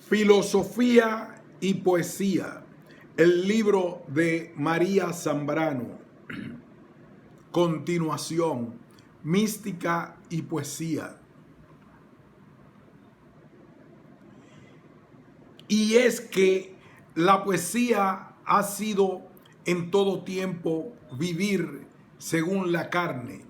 Filosofía y poesía, el libro de María Zambrano. Continuación, mística y poesía. Y es que la poesía ha sido en todo tiempo vivir según la carne.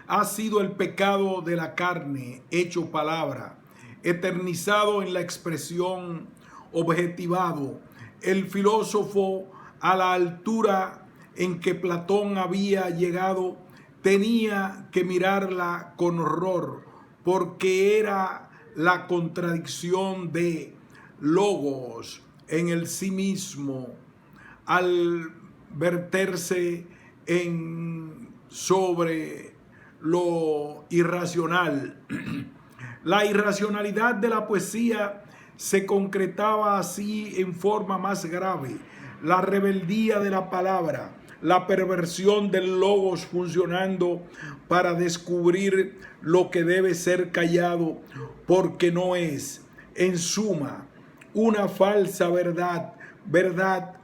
Ha sido el pecado de la carne hecho palabra, eternizado en la expresión, objetivado. El filósofo, a la altura en que Platón había llegado, tenía que mirarla con horror, porque era la contradicción de logos en el sí mismo, al verterse sobre lo irracional. La irracionalidad de la poesía se concretaba así en forma más grave: la rebeldía de la palabra, la perversión del logos funcionando para descubrir lo que debe ser callado porque no es, en suma, una falsa verdad,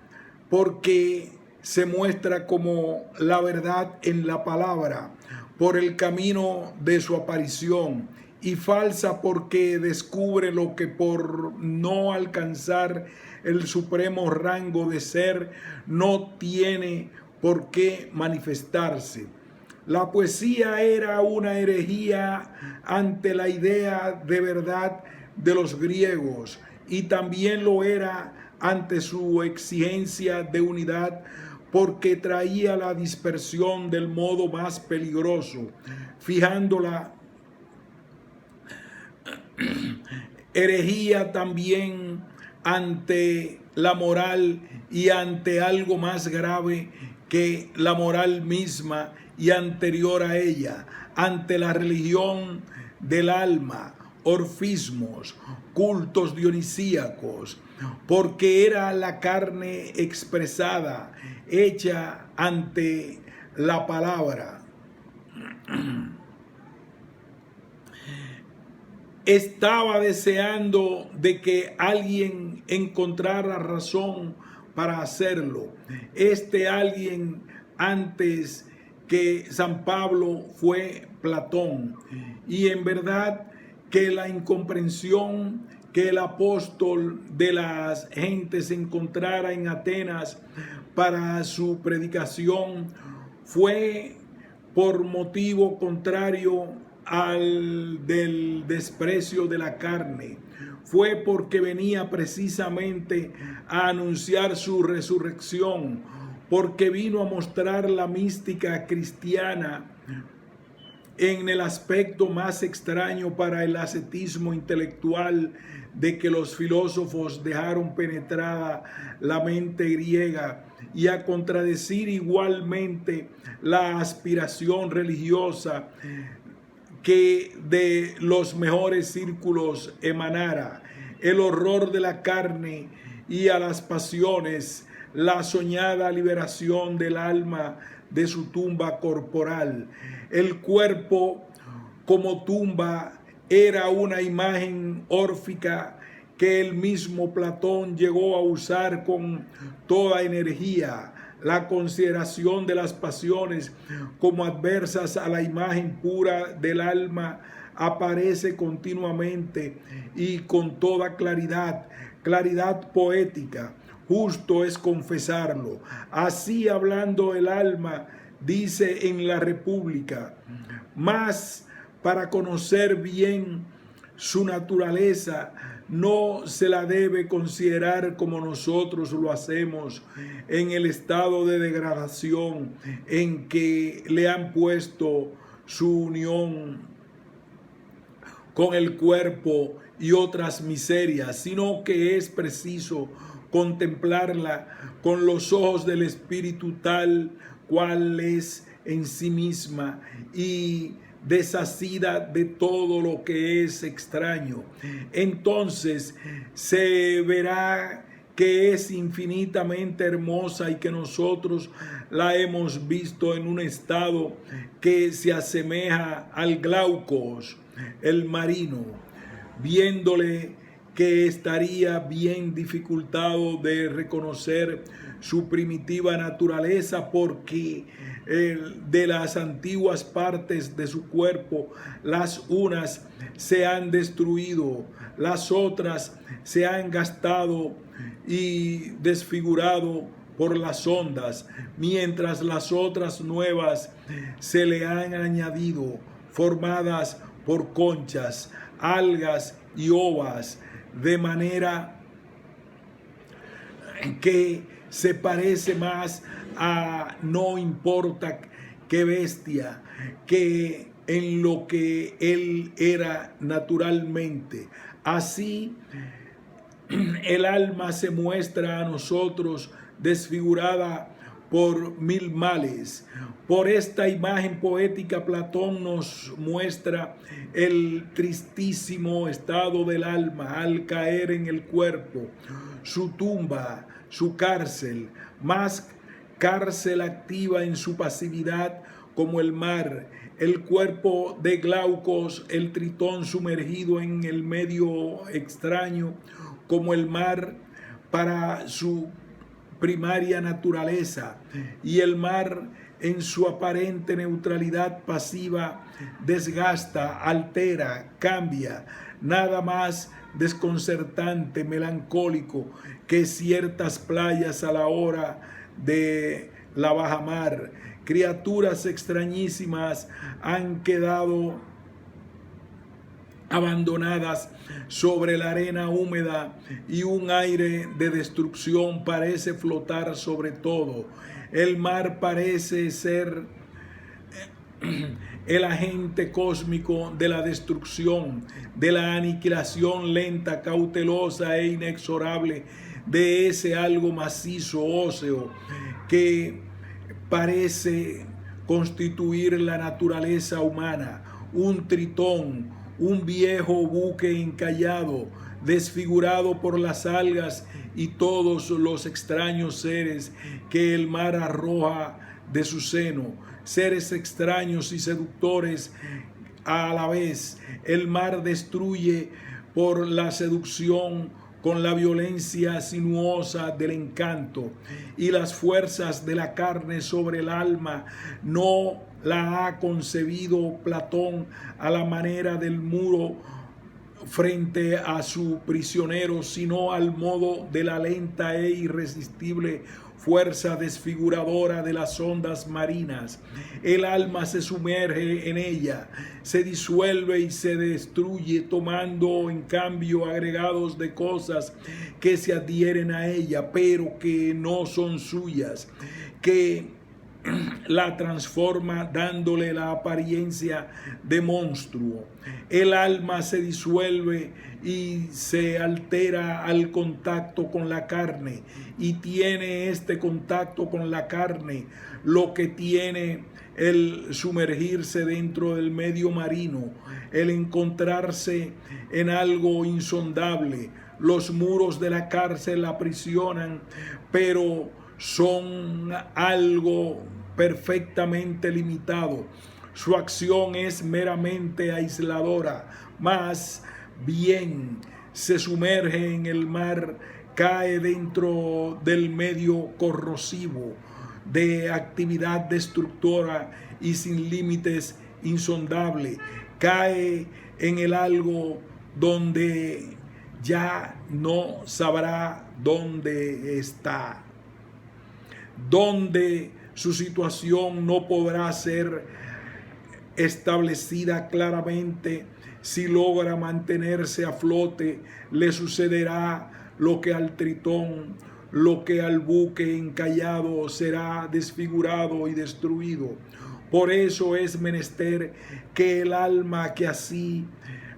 porque se muestra como la verdad en la palabra por el camino de su aparición, y falsa porque descubre lo que por no alcanzar el supremo rango de ser no tiene por qué manifestarse. La poesía era una herejía ante la idea de verdad de los griegos, y también lo era ante su exigencia de unidad, porque traía la dispersión del modo más peligroso, fijándola. Herejía también ante la moral y ante algo más grave que la moral misma y anterior a ella, ante la religión del alma, orfismos, cultos dionisíacos, porque era la carne expresada, hecha ante la palabra. Estaba deseando de que alguien encontrara razón para hacerlo. Este alguien, antes que San Pablo, fue Platón. Y en verdad que la incomprensión que el apóstol de las gentes encontrara en Atenas para su predicación fue por motivo contrario al del desprecio de la carne. Fue porque venía precisamente a anunciar su resurrección, porque vino a mostrar la mística cristiana en el aspecto más extraño para el ascetismo intelectual de que los filósofos dejaron penetrada la mente griega, y a contradecir igualmente la aspiración religiosa que de los mejores círculos emanara, el horror de la carne y a las pasiones, la soñada liberación del alma de su tumba corporal. El cuerpo como tumba era una imagen órfica que el mismo Platón llegó a usar con toda energía. La consideración de las pasiones como adversas a la imagen pura del alma aparece continuamente y con toda claridad poética. Justo es confesarlo. Así, hablando el alma, dice en la República: mas para conocer bien su naturaleza no se la debe considerar como nosotros lo hacemos, en el estado de degradación en que le han puesto su unión con el cuerpo y otras miserias, sino que es preciso contemplarla con los ojos del espíritu tal cual es en sí misma, y desasida de todo lo que es extraño. Entonces se verá que es infinitamente hermosa y que nosotros la hemos visto en un estado que se asemeja al Glaucos, el marino, viéndole que estaría bien dificultado de reconocer su primitiva naturaleza, porque de las antiguas partes de su cuerpo, las unas se han destruido, las otras se han gastado y desfigurado por las ondas, mientras las otras nuevas se le han añadido, formadas por conchas, algas y ovas, de manera que se parece más a no importa qué bestia que en lo que él era naturalmente. Así, el alma se muestra a nosotros desfigurada por mil males. Por esta imagen poética, Platón nos muestra el tristísimo estado del alma al caer en el cuerpo, su tumba, su cárcel, más cárcel activa en su pasividad como el mar, el cuerpo de Glaucos, el Tritón sumergido en el medio extraño como el mar para su primaria naturaleza, y el mar en su aparente neutralidad pasiva desgasta, altera, cambia, nada más desconcertante, melancólico que ciertas playas a la hora de la bajamar. Criaturas extrañísimas han quedado abandonadas sobre la arena húmeda, y un aire de destrucción parece flotar sobre todo. El mar parece ser el agente cósmico de la destrucción, de la aniquilación lenta, cautelosa e inexorable de ese algo macizo, óseo, que parece constituir la naturaleza humana. Un tritón, un viejo buque encallado, desfigurado por las algas y todos los extraños seres que el mar arroja de su seno, seres extraños y seductores a la vez. El mar destruye por la seducción con la violencia sinuosa del encanto, y las fuerzas de la carne sobre el alma no la ha concebido Platón a la manera del muro frente a su prisionero, sino al modo de la lenta e irresistible fuerza desfiguradora de las ondas marinas. El alma se sumerge en ella, se disuelve y se destruye, tomando en cambio agregados de cosas que se adhieren a ella, pero que no son suyas, que la transforma dándole la apariencia de monstruo. El alma se disuelve y se altera al contacto con la carne, y tiene este contacto con la carne lo que tiene el sumergirse dentro del medio marino, el encontrarse en algo insondable. Los muros de la cárcel la aprisionan, pero son algo perfectamente limitado. Su acción es meramente aisladora, más bien se sumerge en el mar, cae dentro del medio corrosivo de actividad destructora y sin límites insondable, cae en el algo donde ya no sabrá dónde está, donde su situación no podrá ser establecida claramente. Si logra mantenerse a flote, le sucederá lo que al tritón, lo que al buque encallado, será desfigurado y destruido. Por eso es menester que el alma que así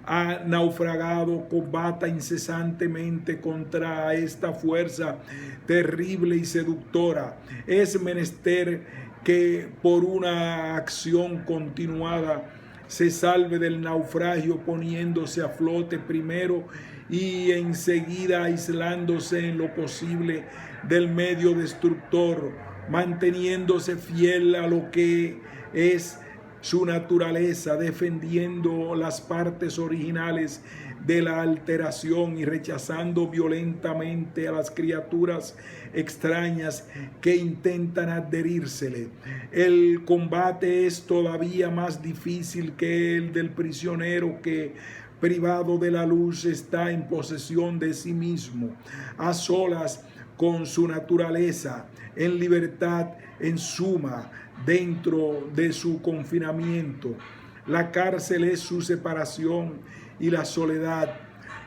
ha naufragado combata incesantemente contra esta fuerza terrible y seductora. Es menester que por una acción continuada se salve del naufragio, poniéndose a flote primero y enseguida aislándose en lo posible del medio destructor, manteniéndose fiel a lo que es su naturaleza, defendiendo las partes originales de la alteración y rechazando violentamente a las criaturas extrañas que intentan adherírsele. El combate es todavía más difícil que el del prisionero que, privado de la luz, está en posesión de sí mismo, a solas con su naturaleza, en libertad en suma, dentro de su confinamiento. La cárcel es su separación y la soledad,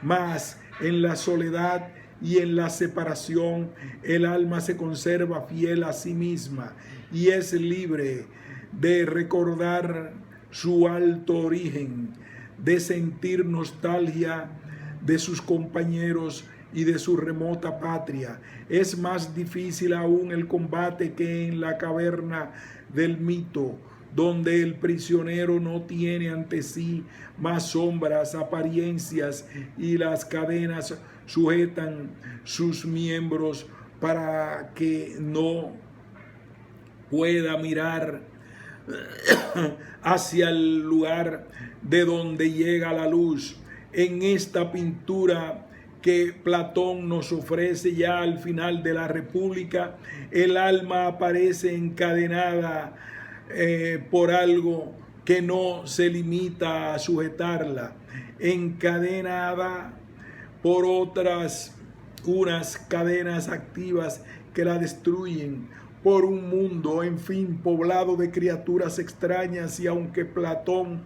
mas en la soledad y en la separación el alma se conserva fiel a sí misma y es libre de recordar su alto origen, de sentir nostalgia de sus compañeros y de su remota patria. Es más difícil aún el combate que en la caverna del mito, donde el prisionero no tiene ante sí más sombras, apariencias, y las cadenas sujetan sus miembros para que no pueda mirar hacia el lugar de donde llega la luz. En esta pintura que Platón nos ofrece ya al final de la República, el alma aparece encadenada por algo que no se limita a sujetarla, encadenada por unas cadenas activas que la destruyen, por un mundo, en fin, poblado de criaturas extrañas. Y aunque Platón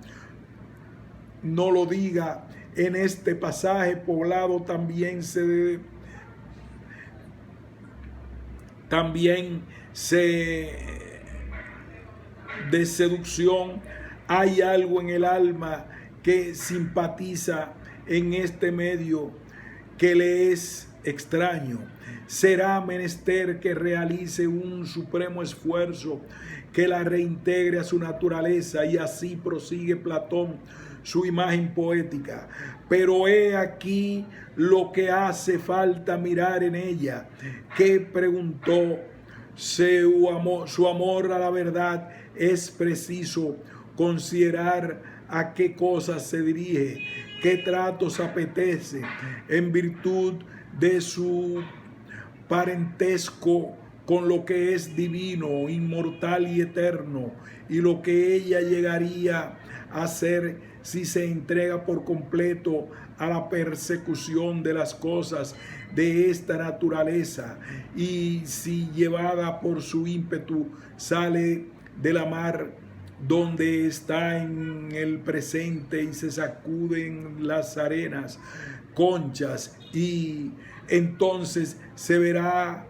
no lo diga en este pasaje, poblado también de seducción. Hay algo en el alma que simpatiza en este medio que le es extraño. Será menester que realice un supremo esfuerzo que la reintegre a su naturaleza, y así prosigue Platón su imagen poética. Pero he aquí lo que hace falta mirar en ella, que preguntó: su amor a la verdad, es preciso considerar a qué cosas se dirige, qué tratos apetece, en virtud de su parentesco con lo que es divino, inmortal y eterno, y lo que ella llegaría a ser si se entrega por completo a la persecución de las cosas de esta naturaleza, y si llevada por su ímpetu sale de la mar donde está en el presente y se sacuden las arenas conchas, y entonces se verá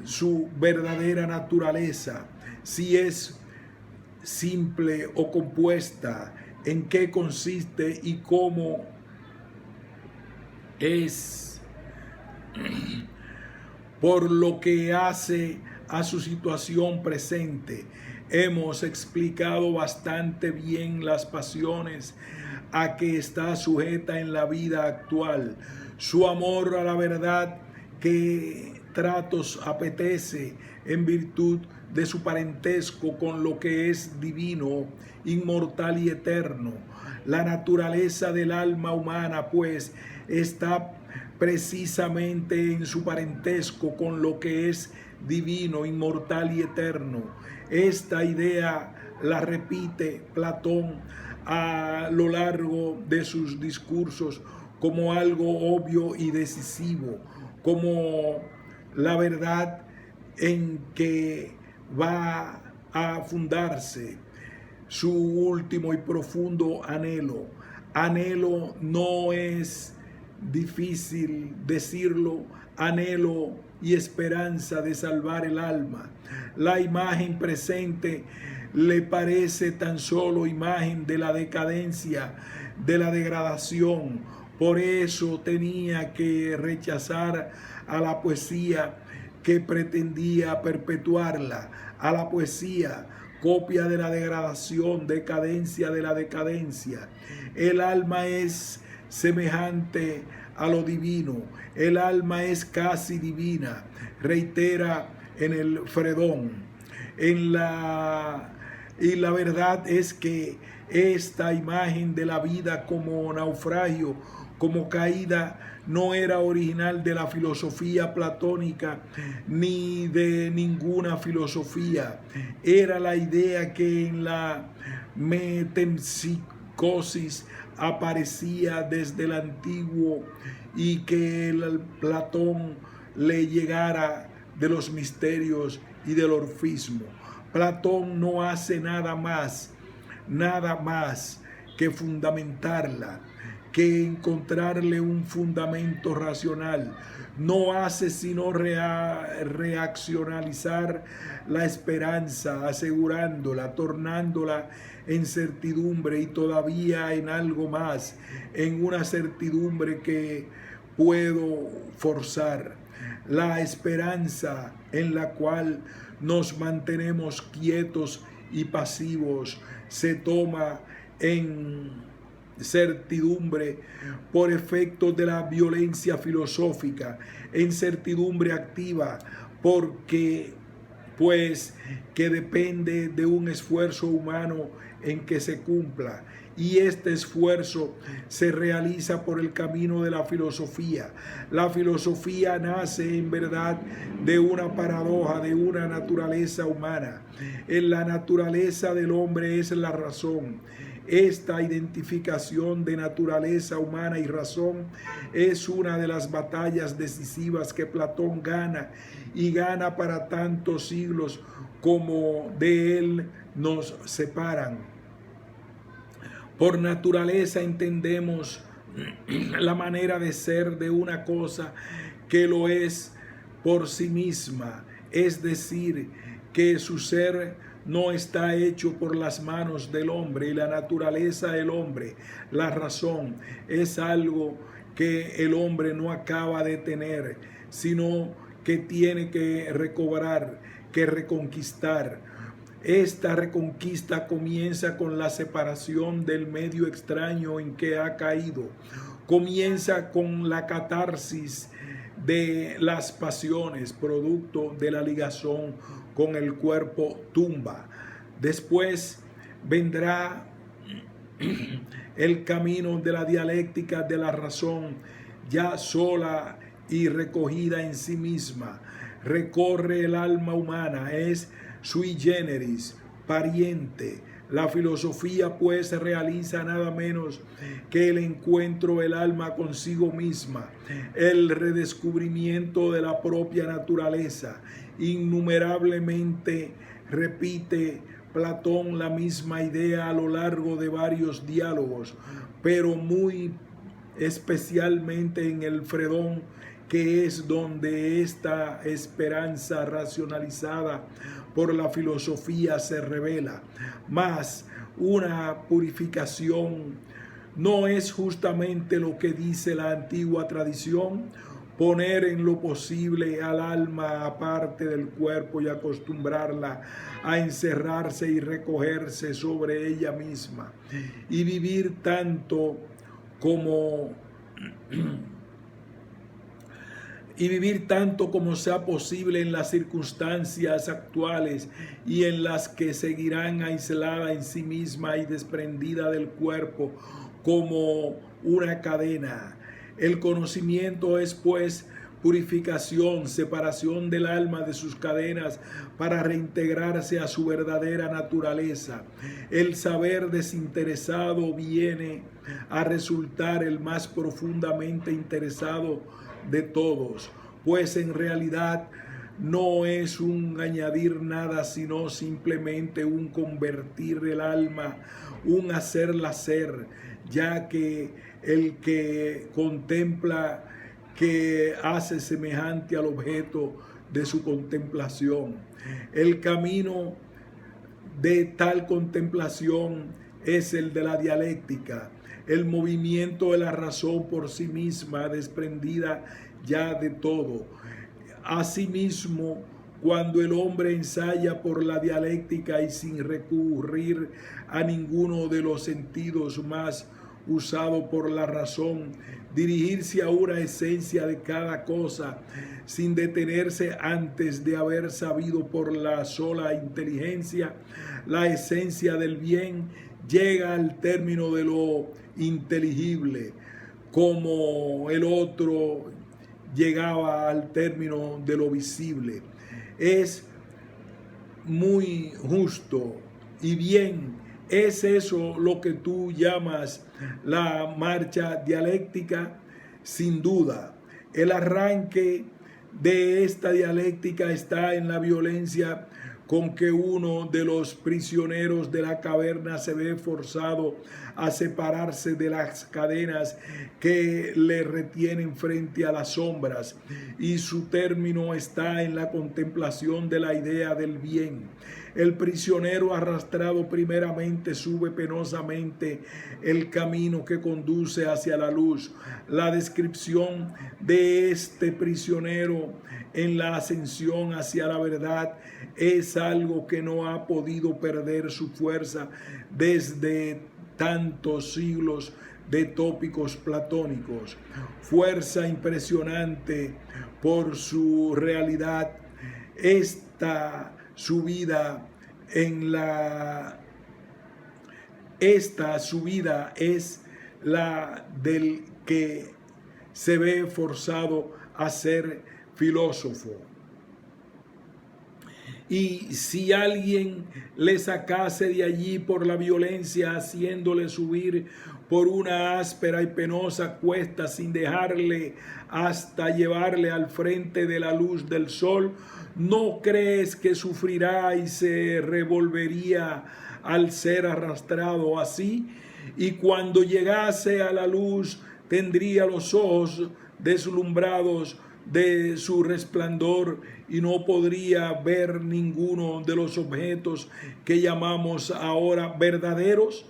su verdadera naturaleza, si es simple o compuesta, en qué consiste y cómo es. Por lo que hace a su situación presente, hemos explicado bastante bien las pasiones a que está sujeta en la vida actual. Su amor a la verdad, que tratos apetece en virtud de su parentesco con lo que es divino, inmortal y eterno. La naturaleza del alma humana, pues, está precisamente en su parentesco con lo que es divino, inmortal y eterno. Esta idea la repite Platón a lo largo de sus discursos como algo obvio y decisivo, como la verdad en que va a fundarse su último y profundo anhelo. Anhelo no es difícil decirlo, anhelo y esperanza de salvar el alma. La imagen presente le parece tan solo imagen de la decadencia, de la degradación. Por eso tenía que rechazar a la poesía que pretendía perpetuarla, a la poesía copia de la degradación, decadencia de la decadencia. El alma es semejante a lo divino, el alma es casi divina, reitera en el Fredón. Y la verdad es que esta imagen de la vida como naufragio, como caída no era original de la filosofía platónica ni de ninguna filosofía. Era la idea que en la metempsicosis aparecía desde el antiguo y que el Platón le llegara de los misterios y del orfismo. Platón no hace nada más que fundamentarla, que encontrarle un fundamento racional. No hace sino reaccionalizar la esperanza, asegurándola, tornándola en certidumbre y todavía en algo más, en una certidumbre que puedo forzar. La esperanza en la cual nos mantenemos quietos y pasivos se toma en certidumbre por efecto de la violencia filosófica, en certidumbre activa, porque pues que depende de un esfuerzo humano en que se cumpla, y este esfuerzo se realiza por el camino de la filosofía. La filosofía nace en verdad de una paradoja, de una naturaleza humana. En la naturaleza del hombre es la razón. Esta identificación de naturaleza humana y razón es una de las batallas decisivas que Platón gana, y gana para tantos siglos como de él nos separan. Por naturaleza entendemos la manera de ser de una cosa que lo es por sí misma, es decir, que su ser no está hecho por las manos del hombre, y la naturaleza del hombre, la razón, es algo que el hombre no acaba de tener, sino que tiene que recobrar, que reconquistar. Esta reconquista comienza con la separación del medio extraño en que ha caído. Comienza con la catarsis de las pasiones, producto de la ligación con el cuerpo tumba. Después vendrá el camino de la dialéctica de la razón, ya sola y recogida en sí misma. Recorre el alma humana, es sui generis, pariente. La filosofía pues realiza nada menos que el encuentro del alma consigo misma, el redescubrimiento de la propia naturaleza. Innumerablemente repite Platón la misma idea a lo largo de varios diálogos, pero muy especialmente en el Fredón, que es donde esta esperanza racionalizada por la filosofía se revela. Mas una purificación no es justamente lo que dice la antigua tradición, poner en lo posible al alma aparte del cuerpo y acostumbrarla a encerrarse y recogerse sobre ella misma, y vivir tanto como sea posible en las circunstancias actuales y en las que seguirán aislada en sí misma y desprendida del cuerpo como una cadena. El conocimiento es pues purificación, separación del alma de sus cadenas para reintegrarse a su verdadera naturaleza. El saber desinteresado viene a resultar el más profundamente interesado de todos, pues en realidad no es un añadir nada, sino simplemente un convertir el alma, un hacerla ser, ya que el que contempla que hace semejante al objeto de su contemplación. El camino de tal contemplación es el de la dialéctica, el movimiento de la razón por sí misma, desprendida ya de todo. Asimismo, cuando el hombre ensaya por la dialéctica y sin recurrir a ninguno de los sentidos más usado por la razón, dirigirse a una esencia de cada cosa, sin detenerse antes de haber sabido por la sola inteligencia la esencia del bien, llega al término de lo inteligible, como el otro llegaba al término de lo visible. Es muy justo y bien. ¿Es eso lo que tú llamas la marcha dialéctica? Sin duda. El arranque de esta dialéctica está en la violencia con que uno de los prisioneros de la caverna se ve forzado a separarse de las cadenas que le retienen frente a las sombras, y su término está en la contemplación de la idea del bien. El prisionero arrastrado primeramente sube penosamente el camino que conduce hacia la luz. La descripción de este prisionero en la ascensión hacia la verdad es algo que no ha podido perder su fuerza desde tantos siglos de tópicos platónicos. Fuerza impresionante por su realidad. Esta subida es la del que se ve forzado a ser filósofo. Y si alguien le sacase de allí por la violencia, haciéndole subir por una áspera y penosa cuesta sin dejarle hasta llevarle al frente de la luz del sol, ¿no crees que sufrirá y se revolvería al ser arrastrado así? Y cuando llegase a la luz, tendría los ojos deslumbrados de su resplandor y no podría ver ninguno de los objetos que llamamos ahora verdaderos.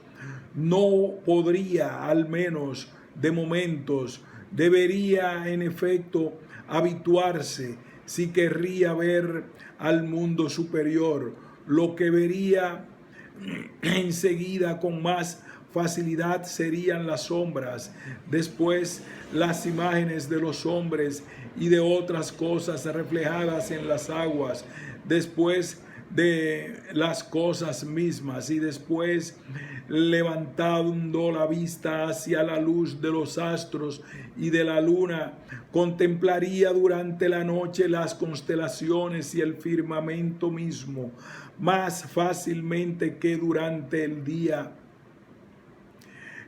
No podría, al menos de momentos. Debería en efecto habituarse si querría ver al mundo superior. Lo que vería enseguida con más facilidad serían las sombras, después las imágenes de los hombres y de otras cosas reflejadas en las aguas, después de las cosas mismas, y después, levantando la vista hacia la luz de los astros y de la luna, contemplaría durante la noche las constelaciones y el firmamento mismo más fácilmente que durante el día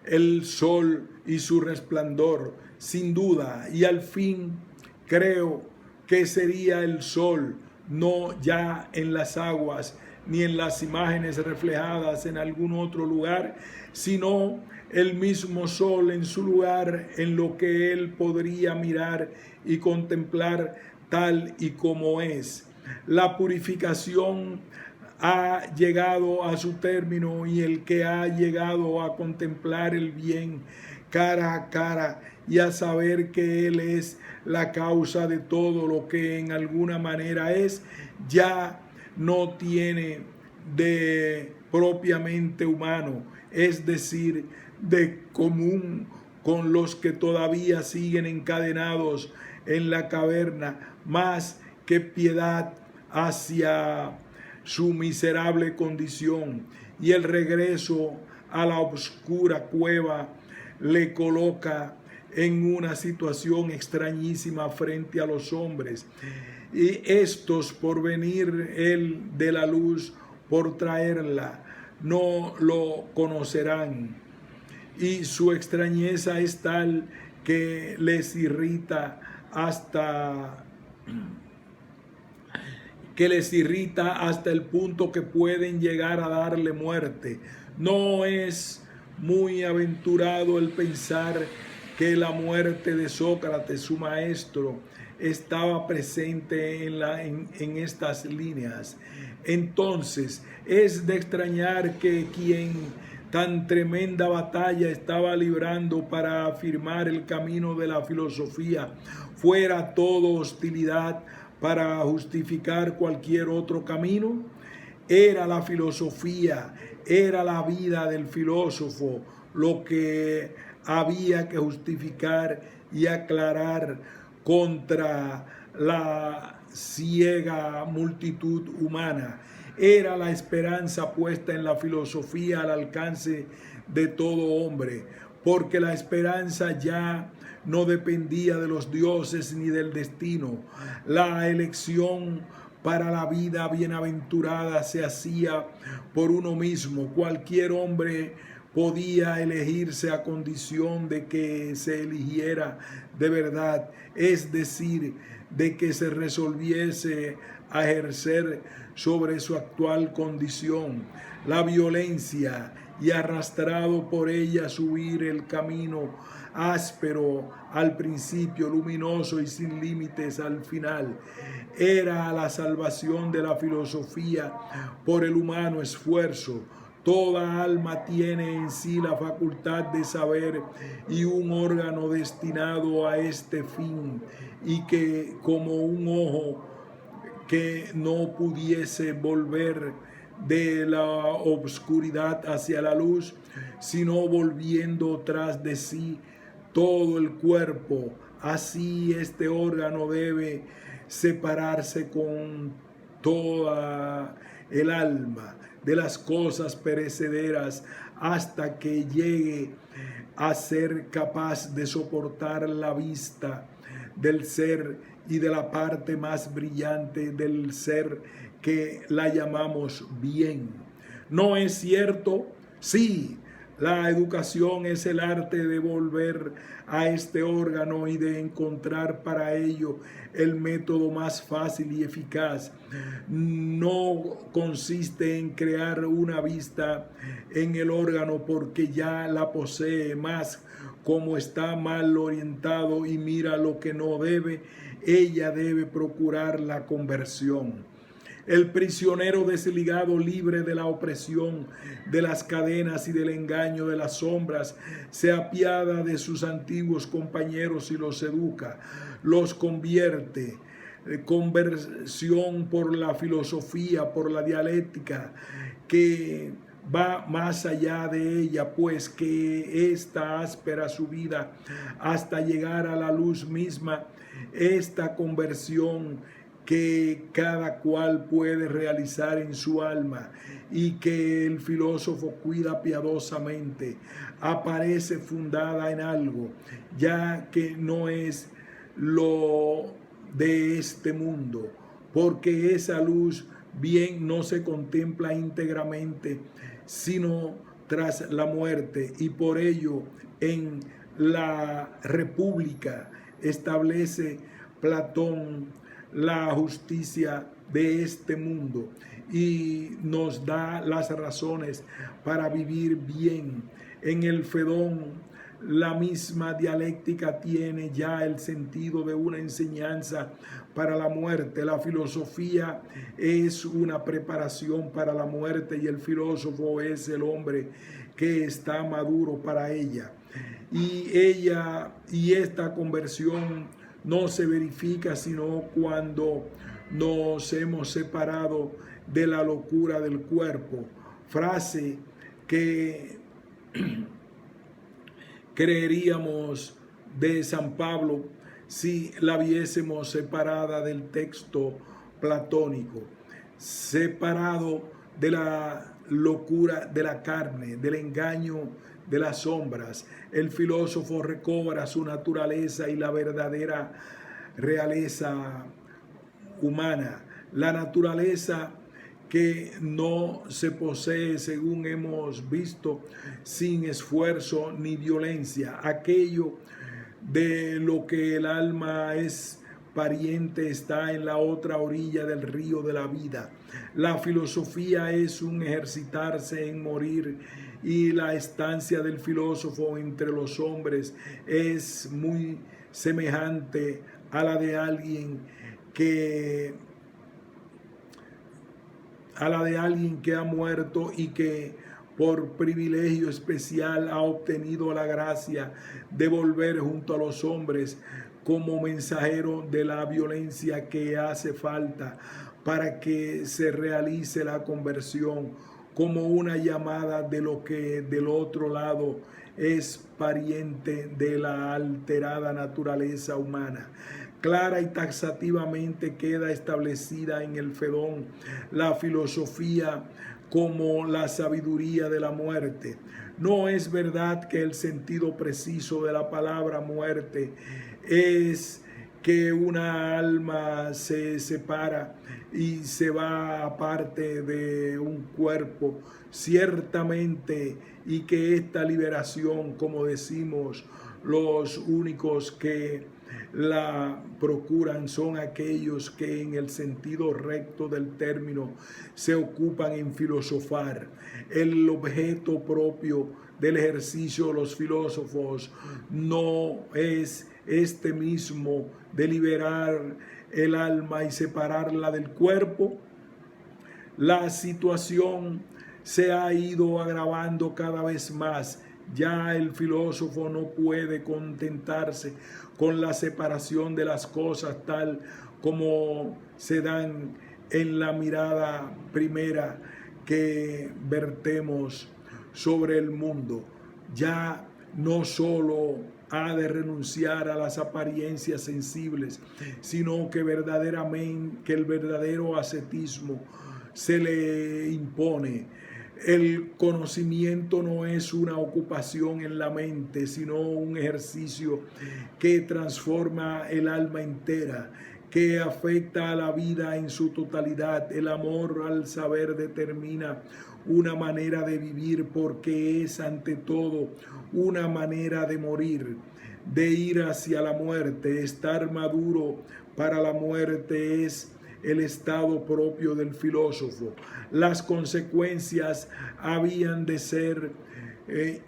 el sol y su resplandor, sin duda. Y al fin creo que sería el sol, no ya en las aguas ni en las imágenes reflejadas en algún otro lugar, sino el mismo sol en su lugar, en lo que él podría mirar y contemplar tal y como es. La purificación ha llegado a su término, y el que ha llegado a contemplar el bien cara a cara y a saber que él es la causa de todo lo que en alguna manera es, ya no tiene de propiamente humano, es decir, de común con los que todavía siguen encadenados en la caverna, más que piedad hacia su miserable condición, y el regreso a la oscura cueva le coloca en una situación extrañísima frente a los hombres, y estos, por venir él de la luz, por traerla, no lo conocerán, y su extrañeza es tal que les irrita hasta el punto que pueden llegar a darle muerte. No es muy aventurado el pensar que la muerte de Sócrates, su maestro, estaba presente en estas líneas. Entonces, es de extrañar que quien tan tremenda batalla estaba librando para afirmar el camino de la filosofía fuera todo hostilidad para justificar cualquier otro camino. Era la filosofía, era la vida del filósofo lo que había que justificar y aclarar contra la ciega multitud humana. Era la esperanza puesta en la filosofía al alcance de todo hombre, porque la esperanza ya no dependía de los dioses ni del destino. La elección para la vida bienaventurada se hacía por uno mismo. Cualquier hombre podía elegirse a condición de que se eligiera de verdad, es decir, de que se resolviese a ejercer sobre su actual condición la violencia y arrastrado por ella subir el camino áspero al principio, luminoso y sin límites al final. Era la salvación de la filosofía por el humano esfuerzo. Toda alma tiene en sí la facultad de saber y un órgano destinado a este fin, y que como un ojo que no pudiese volver de la obscuridad hacia la luz, sino volviendo tras de sí todo el cuerpo, así este órgano debe separarse con toda el alma de las cosas perecederas hasta que llegue a ser capaz de soportar la vista del ser y de la parte más brillante del ser que la llamamos bien. ¿No es cierto? Sí, la educación es el arte de volver a este órgano y de encontrar para ello el método más fácil y eficaz. No consiste en crear una vista en el órgano porque ya la posee, más como está mal orientado y mira lo que no debe, ella debe procurar la conversión. El prisionero desligado, libre de la opresión, de las cadenas y del engaño de las sombras, se apiada de sus antiguos compañeros y los educa, los convierte. Conversión por la filosofía, por la dialéctica, que va más allá de ella, pues que esta áspera subida hasta llegar a la luz misma, esta conversión que cada cual puede realizar en su alma y que el filósofo cuida piadosamente, aparece fundada en algo, ya que no es lo de este mundo, porque esa luz bien no se contempla íntegramente, sino tras la muerte, y por ello en la República establece Platón la justicia de este mundo y nos da las razones para vivir bien. En el Fedón, la misma dialéctica tiene ya el sentido de una enseñanza para la muerte. La filosofía es una preparación para la muerte y el filósofo es el hombre que está maduro para ella. Y esta conversión no se verifica sino cuando nos hemos separado de la locura del cuerpo. Frase que creeríamos de San Pablo si la viésemos separada del texto platónico, separado de la locura de la carne, del engaño de las sombras. El filósofo recobra su naturaleza y la verdadera realeza humana, la naturaleza que no se posee, según hemos visto, sin esfuerzo ni violencia. Aquello de lo que el alma es pariente está en la otra orilla del río de la vida. La filosofía es un ejercitarse en morir, y la estancia del filósofo entre los hombres es muy semejante a la de alguien que ha muerto y que por privilegio especial ha obtenido la gracia de volver junto a los hombres como mensajero de la violencia que hace falta para que se realice la conversión, como una llamada de lo que del otro lado es pariente de la alterada naturaleza humana. Clara y taxativamente queda establecida en el Fedón la filosofía como la sabiduría de la muerte. No es verdad que el sentido preciso de la palabra muerte es que una alma se separa y se va aparte de un cuerpo, ciertamente, y que esta liberación, como decimos, los únicos que la procuran son aquellos que en el sentido recto del término se ocupan en filosofar. El objeto propio del ejercicio de los filósofos no es este mismo de liberar el alma y separarla del cuerpo. La situación se ha ido agravando cada vez más. Ya el filósofo no puede contentarse con la separación de las cosas tal como se dan en la mirada primera que vertemos sobre el mundo. Ya no solo ha de renunciar a las apariencias sensibles, sino que verdaderamente, que el verdadero ascetismo se le impone. El conocimiento no es una ocupación en la mente, sino un ejercicio que transforma el alma entera, que afecta a la vida en su totalidad. El amor al saber determina una manera de vivir porque es ante todo una manera de morir, de ir hacia la muerte. Estar maduro para la muerte es el estado propio del filósofo. Las consecuencias habían de ser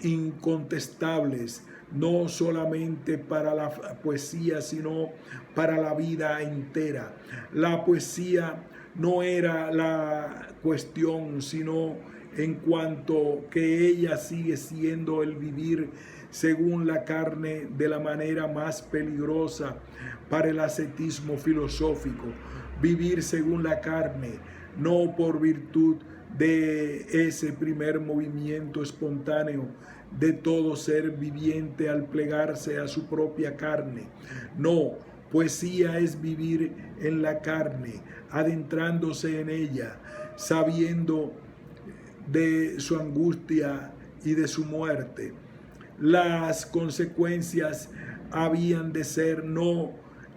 incontestables, no solamente para la poesía, sino para la vida entera. La poesía no era la cuestión, sino en cuanto que ella sigue siendo el vivir según la carne de la manera más peligrosa para el ascetismo filosófico. Vivir según la carne, no por virtud de ese primer movimiento espontáneo de todo ser viviente al plegarse a su propia carne. No, poesía es vivir en la carne, adentrándose en ella, sabiendo de su angustia y de su muerte. Las consecuencias habían de ser no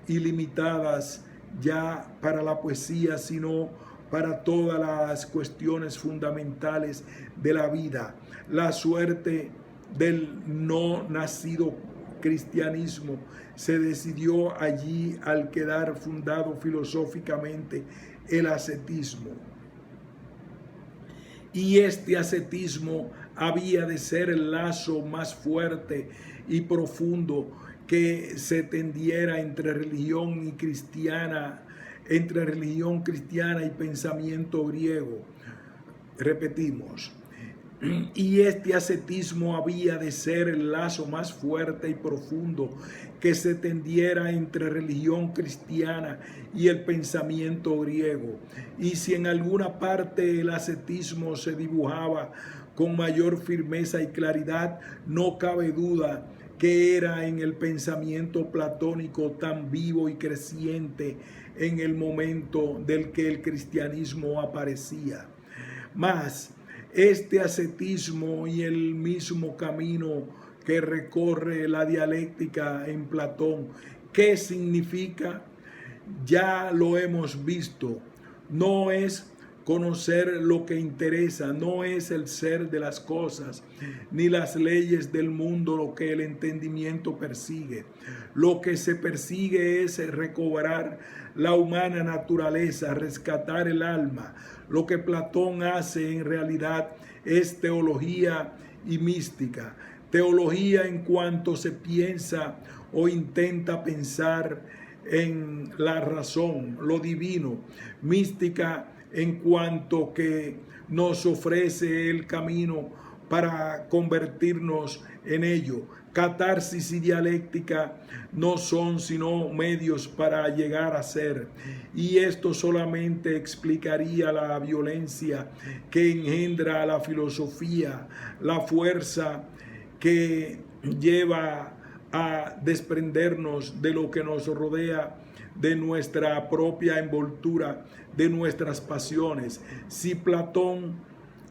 ilimitadas ya para la poesía, sino para todas las cuestiones fundamentales de la vida. La suerte del no nacido cristianismo se decidió allí al quedar fundado filosóficamente el ascetismo. Y este ascetismo había de ser el lazo más fuerte y profundo que se tendiera entre religión cristiana y pensamiento griego. Repetimos. Y este ascetismo había de ser el lazo más fuerte y profundo que se tendiera entre religión cristiana y el pensamiento griego. Y si en alguna parte el ascetismo se dibujaba con mayor firmeza y claridad, no cabe duda que era en el pensamiento platónico tan vivo y creciente en el momento del que el cristianismo aparecía. Mas este ascetismo y el mismo camino que recorre la dialéctica en Platón, ¿qué significa? Ya lo hemos visto. No es conocer lo que interesa, no es el ser de las cosas, ni las leyes del mundo lo que el entendimiento persigue. Lo que se persigue es recobrar la humana naturaleza, rescatar el alma. Lo que Platón hace en realidad es teología y mística. Teología en cuanto se piensa o intenta pensar en la razón, lo divino. Mística en cuanto que nos ofrece el camino para convertirnos en ello. Catarsis y dialéctica no son sino medios para llegar a ser, y esto solamente explicaría la violencia que engendra la filosofía, la fuerza que lleva a desprendernos de lo que nos rodea, de nuestra propia envoltura, de nuestras pasiones. Si Platón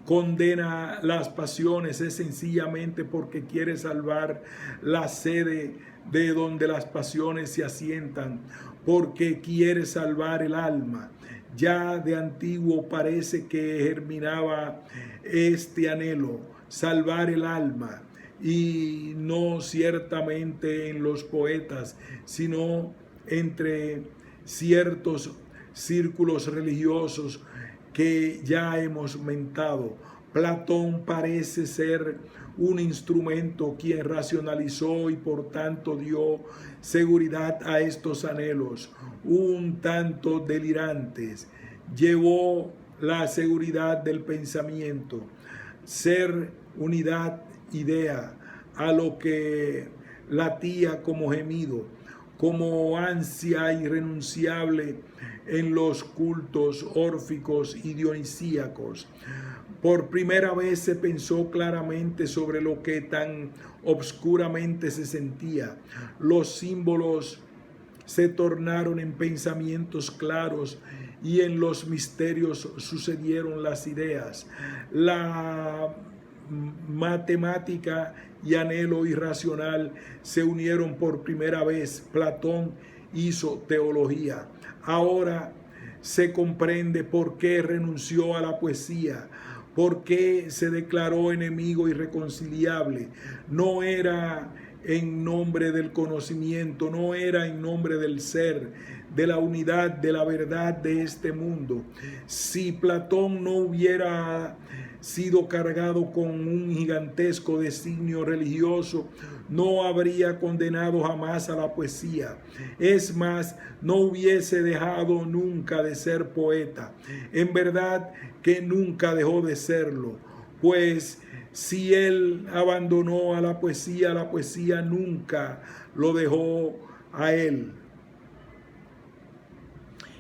condena las pasiones es sencillamente porque quiere salvar la sede de donde las pasiones se asientan, porque quiere salvar el alma. Ya de antiguo parece que germinaba este anhelo, salvar el alma, y no ciertamente en los poetas, sino entre ciertos círculos religiosos que ya hemos mentado. Platón parece ser un instrumento quien racionalizó y por tanto dio seguridad a estos anhelos, un tanto delirantes. Llevó la seguridad del pensamiento, ser, unidad, idea, a lo que latía como gemido, como ansia irrenunciable en los cultos órficos y dionisíacos. Por primera vez se pensó claramente sobre lo que tan obscuramente se sentía. Los símbolos se tornaron en pensamientos claros y en los misterios sucedieron las ideas. La matemática y anhelo irracional se unieron por primera vez. Platón hizo teología. Ahora se comprende por qué renunció a la poesía, por qué se declaró enemigo irreconciliable. No era en nombre del conocimiento, no era en nombre del ser, de la unidad, de la verdad de este mundo. Si Platón no hubiera sido cargado con un gigantesco designio religioso, no habría condenado jamás a la poesía. Es más, no hubiese dejado nunca de ser poeta. En verdad que nunca dejó de serlo, pues si él abandonó a la poesía nunca lo dejó a él.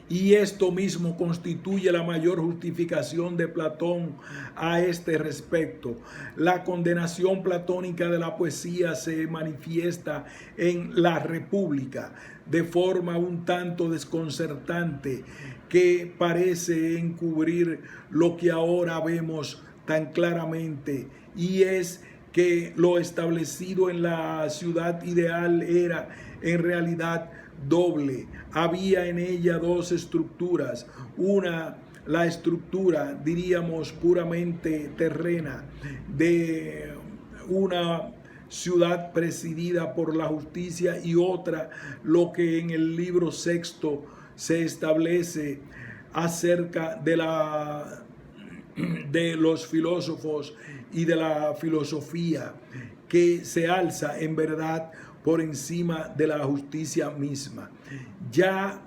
Y esto mismo constituye la mayor justificación de Platón a este respecto. La condenación platónica de la poesía se manifiesta en la República de forma un tanto desconcertante que parece encubrir lo que ahora vemos tan claramente, y es que lo establecido en la ciudad ideal era en realidad doble. Había en ella dos estructuras. Una, la estructura, diríamos, puramente terrena de una ciudad presidida por la justicia, y otra, lo que en el libro sexto se establece acerca de los filósofos y de la filosofía, que se alza en verdad por encima de la justicia misma. Ya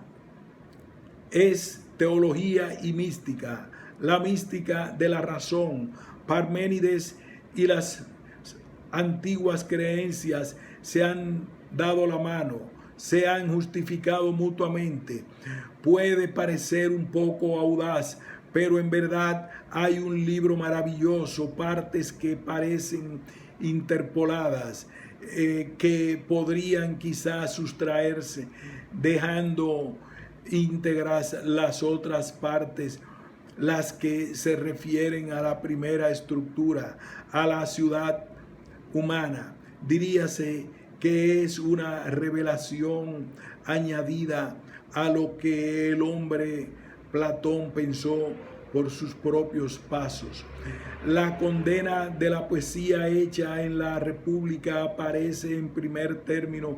es teología y mística, la mística de la razón. Parménides y las antiguas creencias se han dado la mano, se han justificado mutuamente. Puede parecer un poco audaz, pero en verdad hay un libro maravilloso, partes que parecen interpoladas, que podrían quizás sustraerse, dejando íntegras las otras partes, las que se refieren a la primera estructura, a la ciudad humana. Diríase que es una revelación añadida a lo que el hombre Platón pensó por sus propios pasos. La condena de la poesía hecha en la República aparece en primer término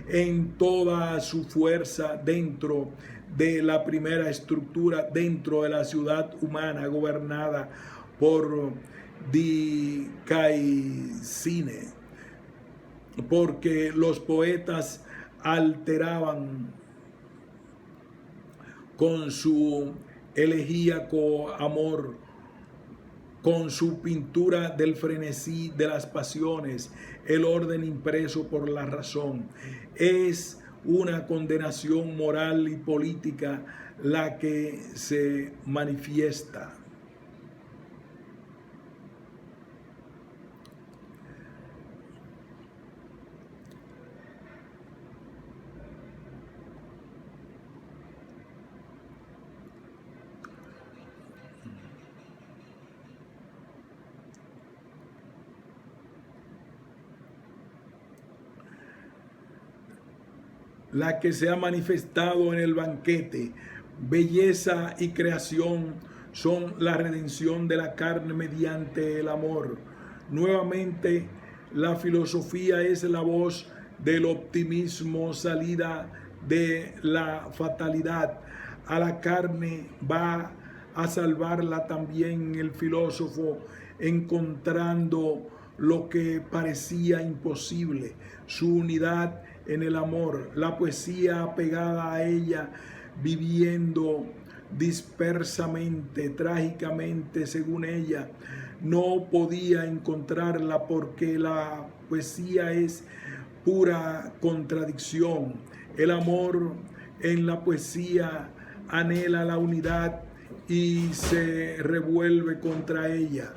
en toda su fuerza dentro de la primera estructura, dentro de la ciudad humana gobernada por Dicaicine, porque los poetas alteraban con su elegíaco amor, con su pintura del frenesí de las pasiones, el orden impreso por la razón. Es una condenación moral y política la que se manifiesta. la que se ha manifestado en el banquete. Belleza y creación son la redención de la carne mediante el amor. Nuevamente, la filosofía es la voz del optimismo, salida de la fatalidad. A la carne va a salvarla también el filósofo, encontrando lo que parecía imposible, su unidad en el amor, la poesía apegada a ella, viviendo dispersamente, trágicamente, según ella, no podía encontrarla porque la poesía es pura contradicción. El amor en la poesía anhela la unidad y se revuelve contra ella.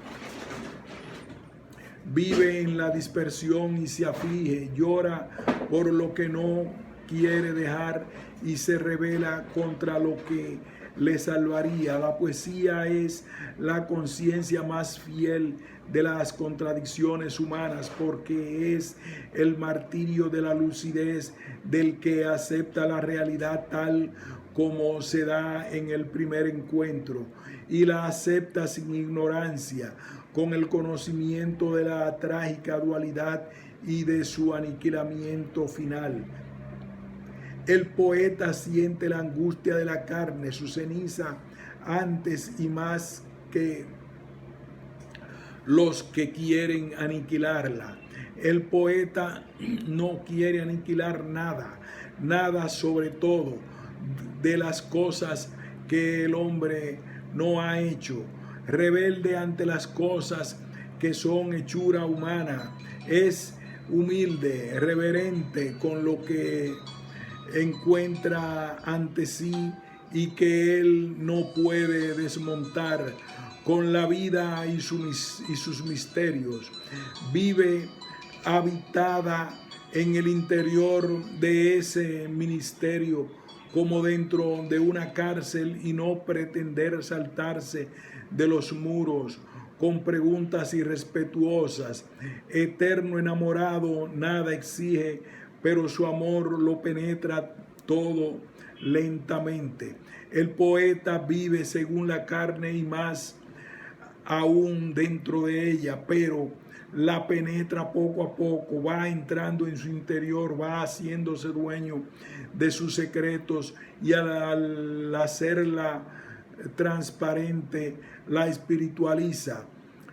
Vive en la dispersión y se aflige, llora por lo que no quiere dejar y se revela contra lo que le salvaría. La poesía es la conciencia más fiel de las contradicciones humanas, porque es el martirio de la lucidez del que acepta la realidad tal como se da en el primer encuentro y la acepta sin ignorancia, con el conocimiento de la trágica dualidad y de su aniquilamiento final. El poeta siente la angustia de la carne, su ceniza, antes y más que los que quieren aniquilarla. El poeta no quiere aniquilar nada, nada sobre todo de las cosas que el hombre no ha hecho. Rebelde ante las cosas que son hechura humana, es humilde, reverente con lo que encuentra ante sí y que él no puede desmontar, con la vida y sus misterios. Vive habitada en el interior de ese ministerio como dentro de una cárcel y no pretender saltarse de los muros con preguntas irrespetuosas. Eterno enamorado, nada exige, pero su amor lo penetra todo lentamente. El poeta vive según la carne y más aún dentro de ella, pero la penetra poco a poco, va entrando en su interior, va haciéndose dueño de sus secretos y al hacerla transparente, la espiritualiza,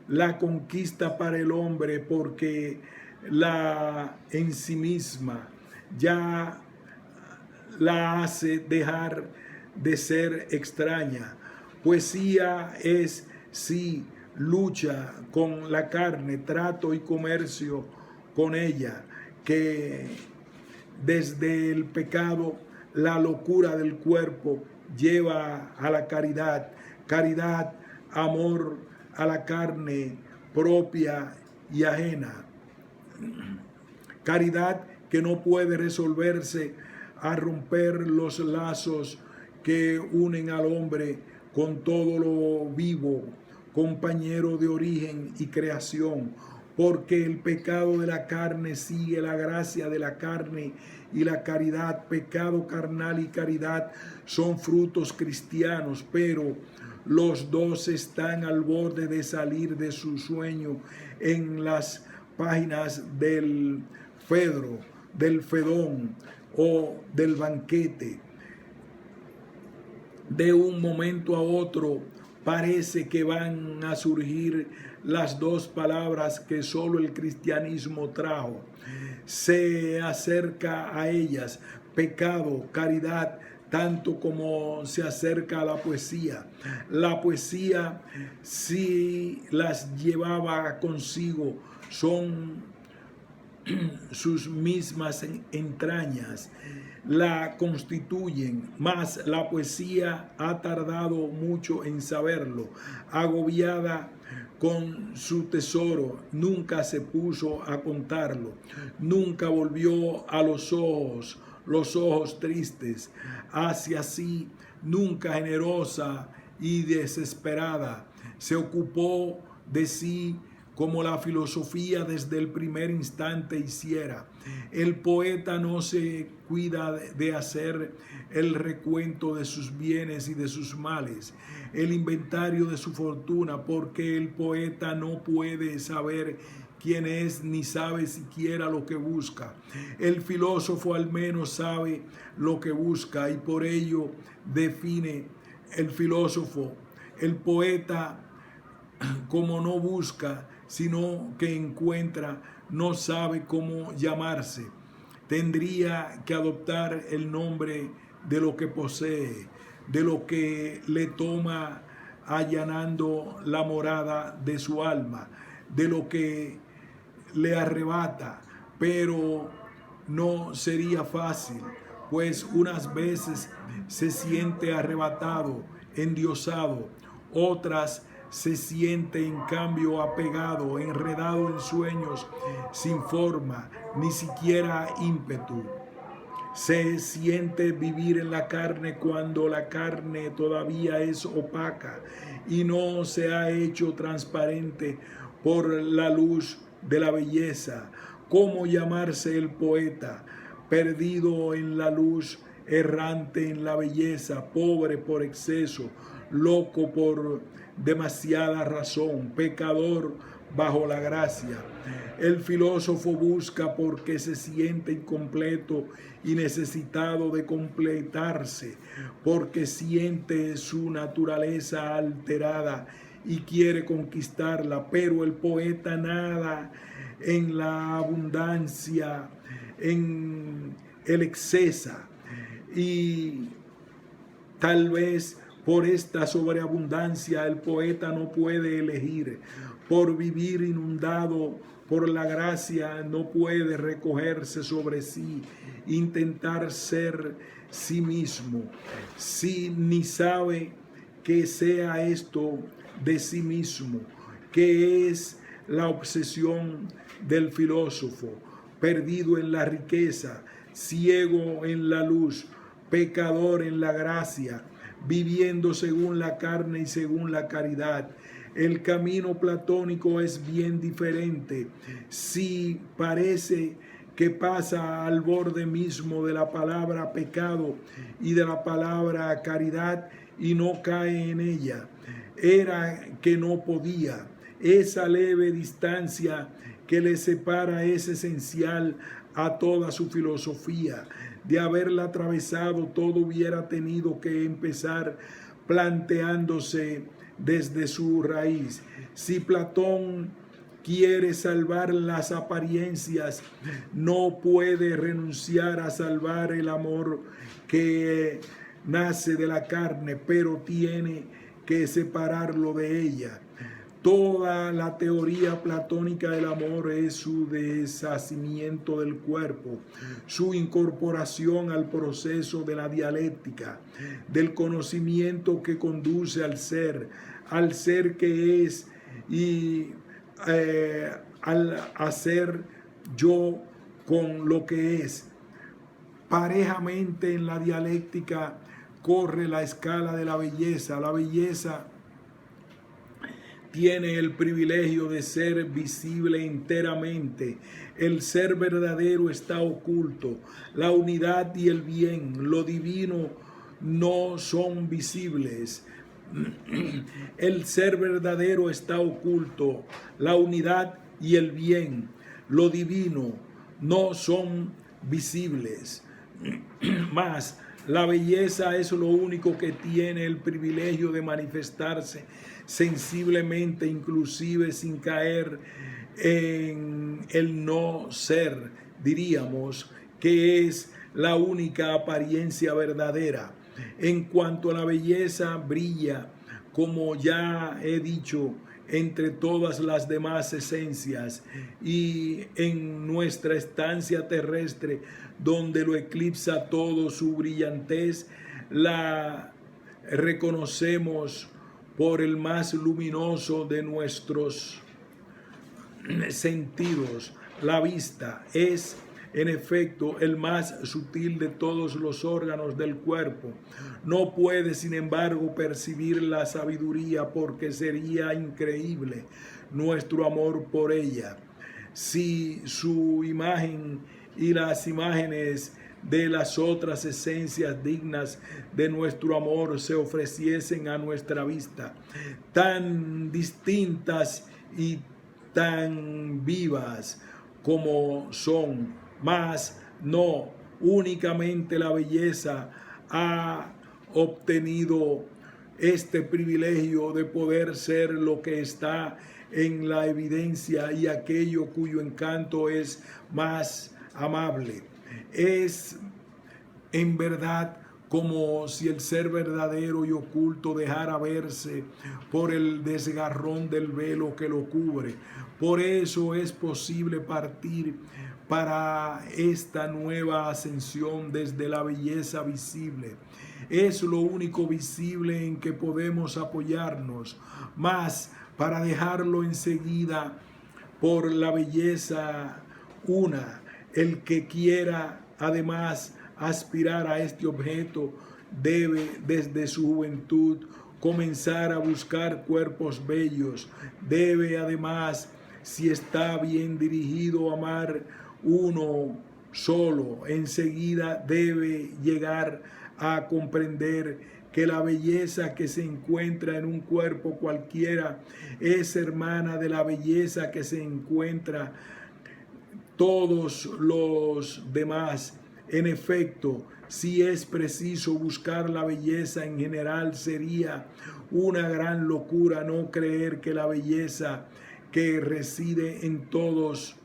la conquista para el hombre porque la en sí misma ya la hace dejar de ser extraña. Poesía es, sí, lucha con la carne, trato y comercio con ella, que desde el pecado, la locura del cuerpo lleva a la caridad, caridad, amor a la carne propia y ajena, caridad que no puede resolverse a romper los lazos que unen al hombre con todo lo vivo, compañero de origen y creación, porque el pecado de la carne sigue la gracia de la carne y la caridad. Pecado carnal y caridad son frutos cristianos, pero los dos están al borde de salir de su sueño en las páginas del Fedro, del Fedón o del banquete. De un momento a otro parece que van a surgir las dos palabras que solo el cristianismo trajo. Se acerca a ellas pecado, caridad, tanto como se acerca a la poesía. La poesía, si las llevaba consigo, son sus mismas entrañas, la constituyen, mas la poesía ha tardado mucho en saberlo. Agobiada con su tesoro, nunca se puso a contarlo, nunca volvió a los ojos tristes, hacia sí, nunca generosa y desesperada, se ocupó de sí como la filosofía desde el primer instante hiciera. El poeta no se cuida de hacer el recuento de sus bienes y de sus males, el inventario de su fortuna, porque el poeta no puede saber quién es ni sabe siquiera lo que busca. El filósofo al menos sabe lo que busca y por ello define el filósofo. El poeta, como no busca, sino que encuentra, no sabe cómo llamarse. Tendría que adoptar el nombre de lo que posee, de lo que le toma allanando la morada de su alma, de lo que le arrebata, pero no sería fácil, pues unas veces se siente arrebatado, endiosado, otras se siente en cambio apegado, enredado en sueños sin forma, ni siquiera ímpetu. Se siente vivir en la carne cuando la carne todavía es opaca y no se ha hecho transparente por la luz de la belleza. ¿Cómo llamarse el poeta? Perdido en la luz, errante en la belleza, pobre por exceso, loco por demasiada razón, pecador bajo la gracia. El filósofo busca porque se siente incompleto y necesitado de completarse, porque siente su naturaleza alterada y quiere conquistarla, pero el poeta nada en la abundancia, en el exceso, y tal vez por esta sobreabundancia el poeta no puede elegir. Por vivir inundado por la gracia no puede recogerse sobre sí, intentar ser sí mismo, si ni sabe que sea esto de sí mismo, que es la obsesión del filósofo, perdido en la riqueza, ciego en la luz, pecador en la gracia, viviendo según la carne y según la caridad. El camino platónico es bien diferente. Si parece que pasa al borde mismo de la palabra pecado y de la palabra caridad y no cae en ella, era que no podía. Esa leve distancia que le separa es esencial a toda su filosofía. De haberla atravesado, todo hubiera tenido que empezar planteándose desde su raíz. Si Platón quiere salvar las apariencias, no puede renunciar a salvar el amor que nace de la carne, pero tiene que separarlo de ella. Toda la teoría platónica del amor es su deshacimiento del cuerpo, su incorporación al proceso de la dialéctica, del conocimiento que conduce al ser que es y al hacer yo con lo que es. Parejamente en la dialéctica corre la escala de la belleza. La belleza tiene el privilegio de ser visible enteramente. El ser verdadero está oculto. La unidad y el bien, lo divino, no son visibles. El ser verdadero está oculto. La unidad y el bien, lo divino, no son visibles. Mas la belleza es lo único que tiene el privilegio de manifestarse sensiblemente, inclusive sin caer en el no ser. Diríamos que es la única apariencia verdadera. En cuanto a la belleza, brilla, como ya he dicho, entre todas las demás esencias, y en nuestra estancia terrestre, donde lo eclipsa todo su brillantez, la reconocemos por el más luminoso de nuestros sentidos. La vista es En efecto, el más sutil de todos los órganos del cuerpo. No puede, sin embargo, percibir la sabiduría porque sería increíble nuestro amor por ella. Si su imagen y las imágenes de las otras esencias dignas de nuestro amor se ofreciesen a nuestra vista, tan distintas y tan vivas como son, mas no únicamente la belleza ha obtenido este privilegio de poder ser lo que está en la evidencia y aquello cuyo encanto es más amable. Es en verdad como si el ser verdadero y oculto dejara verse por el desgarrón del velo que lo cubre. Por eso es posible partir para esta nueva ascensión desde la belleza visible. Es lo único visible en que podemos apoyarnos, mas para dejarlo enseguida por la belleza una. El que quiera además aspirar a este objeto debe desde su juventud comenzar a buscar cuerpos bellos. Debe además, si está bien dirigido, amar uno solo. Enseguida debe llegar a comprender que la belleza que se encuentra en un cuerpo cualquiera es hermana de la belleza que se encuentra todos los demás. En efecto, si es preciso buscar la belleza en general, sería una gran locura no creer que la belleza que reside en todos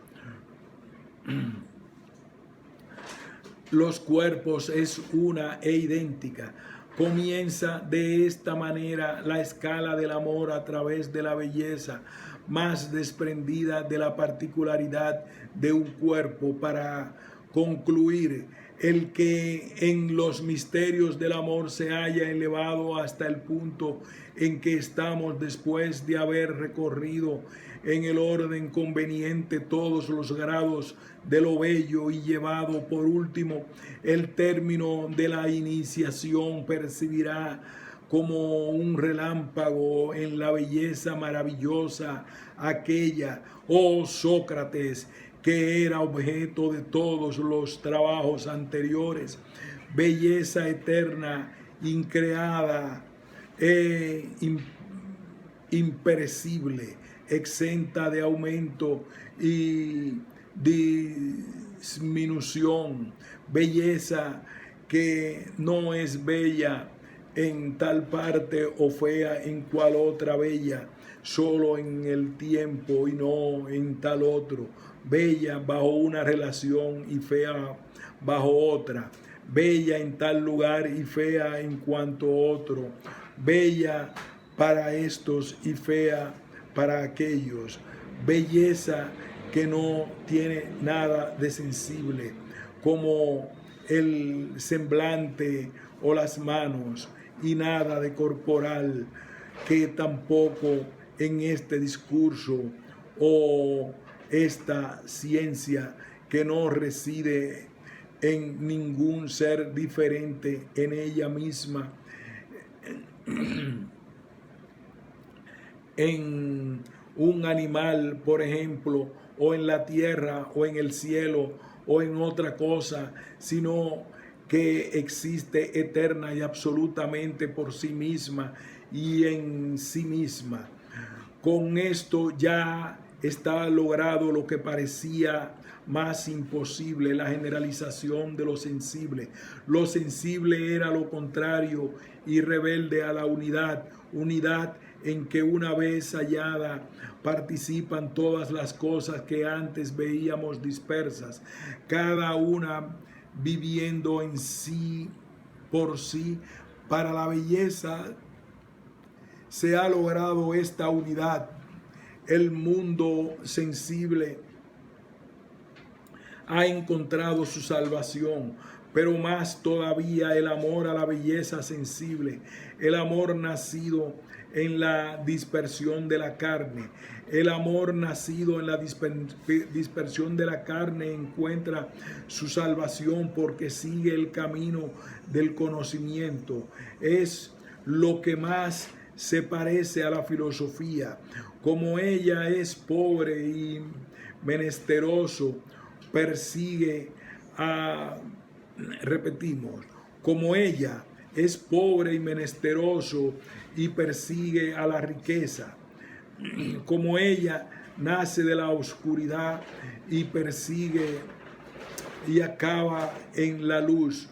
los cuerpos es una e idéntica. Comienza de esta manera la escala del amor a través de la belleza más desprendida de la particularidad de un cuerpo, para concluir el que en los misterios del amor se haya elevado hasta el punto en que estamos después de haber recorrido en el orden conveniente todos los grados de lo bello y llevado por último el término de la iniciación, percibirá como un relámpago en la belleza maravillosa aquella, oh Sócrates, que era objeto de todos los trabajos anteriores, belleza eterna, increada e imperecible, exenta de aumento y disminución, belleza que no es bella en tal parte o fea en cual otra bella, solo en el tiempo y no en tal otro, bella bajo una relación y fea bajo otra, bella en tal lugar y fea en cuanto otro, bella para estos y fea para aquellos, belleza que no tiene nada de sensible, como el semblante o las manos, y nada de corporal, que tampoco en este discurso o esta ciencia que no reside en ningún ser diferente en ella misma, en un animal, por ejemplo, o en la tierra, o en el cielo, o en otra cosa, sino que existe eterna y absolutamente por sí misma y en sí misma. Con esto ya está logrado lo que parecía más imposible, la generalización de lo sensible. Lo sensible era lo contrario y rebelde a la unidad, unidad en que una vez hallada participan todas las cosas que antes veíamos dispersas, cada una viviendo en sí, por sí. Para la belleza se ha logrado esta unidad. El mundo sensible ha encontrado su salvación, pero más todavía el amor a la belleza sensible, el amor nacido en la dispersión de la carne. El amor nacido en la dispersión de la carne encuentra su salvación porque sigue el camino del conocimiento. Es lo que más se parece a la filosofía. Como ella es pobre y menesteroso, persigue repetimos, como ella es pobre y menesteroso y persigue a la riqueza, como ella nace de la oscuridad y persigue y acaba en la luz,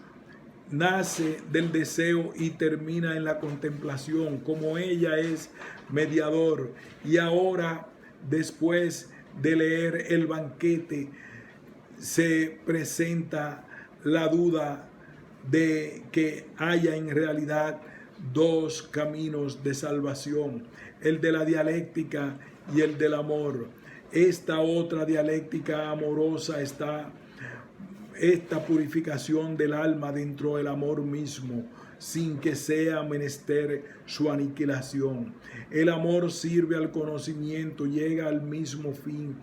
nace del deseo y termina en la contemplación, como ella es mediador. Y ahora, después de leer el banquete, se presenta la duda de que haya en realidad dos caminos de salvación, el de la dialéctica y el del amor. Esta otra dialéctica amorosa está esta purificación del alma dentro del amor mismo, sin que sea menester su aniquilación. El amor sirve al conocimiento, llega al mismo fin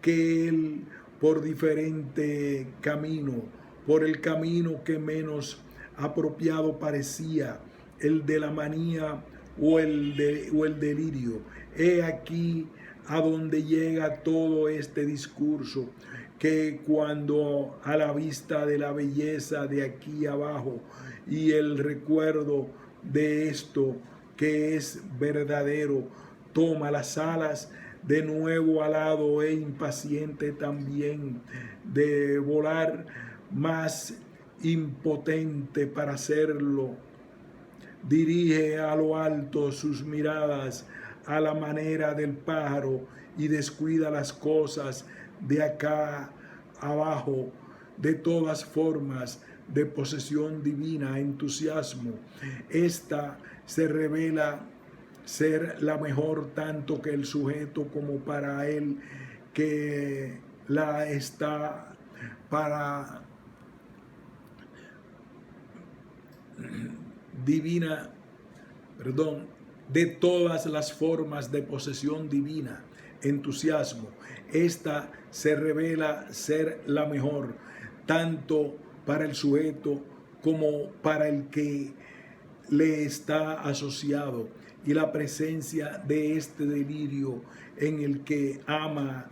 que él por diferente camino, por el camino que menos apropiado parecía, el de la manía o el delirio. He aquí a donde llega todo este discurso, que cuando a la vista de la belleza de aquí abajo y el recuerdo de esto que es verdadero, toma las alas de nuevo alado e impaciente también de volar, más impotente para hacerlo, dirige a lo alto sus miradas a la manera del pájaro y descuida las cosas de acá abajo. De todas formas de posesión divina, entusiasmo, esta se revela ser la mejor tanto que el sujeto como para él que la está para divina, de todas las formas de posesión divina, entusiasmo. Esta se revela ser la mejor, tanto para el sujeto como para el que le está asociado, y la presencia de este delirio en el que ama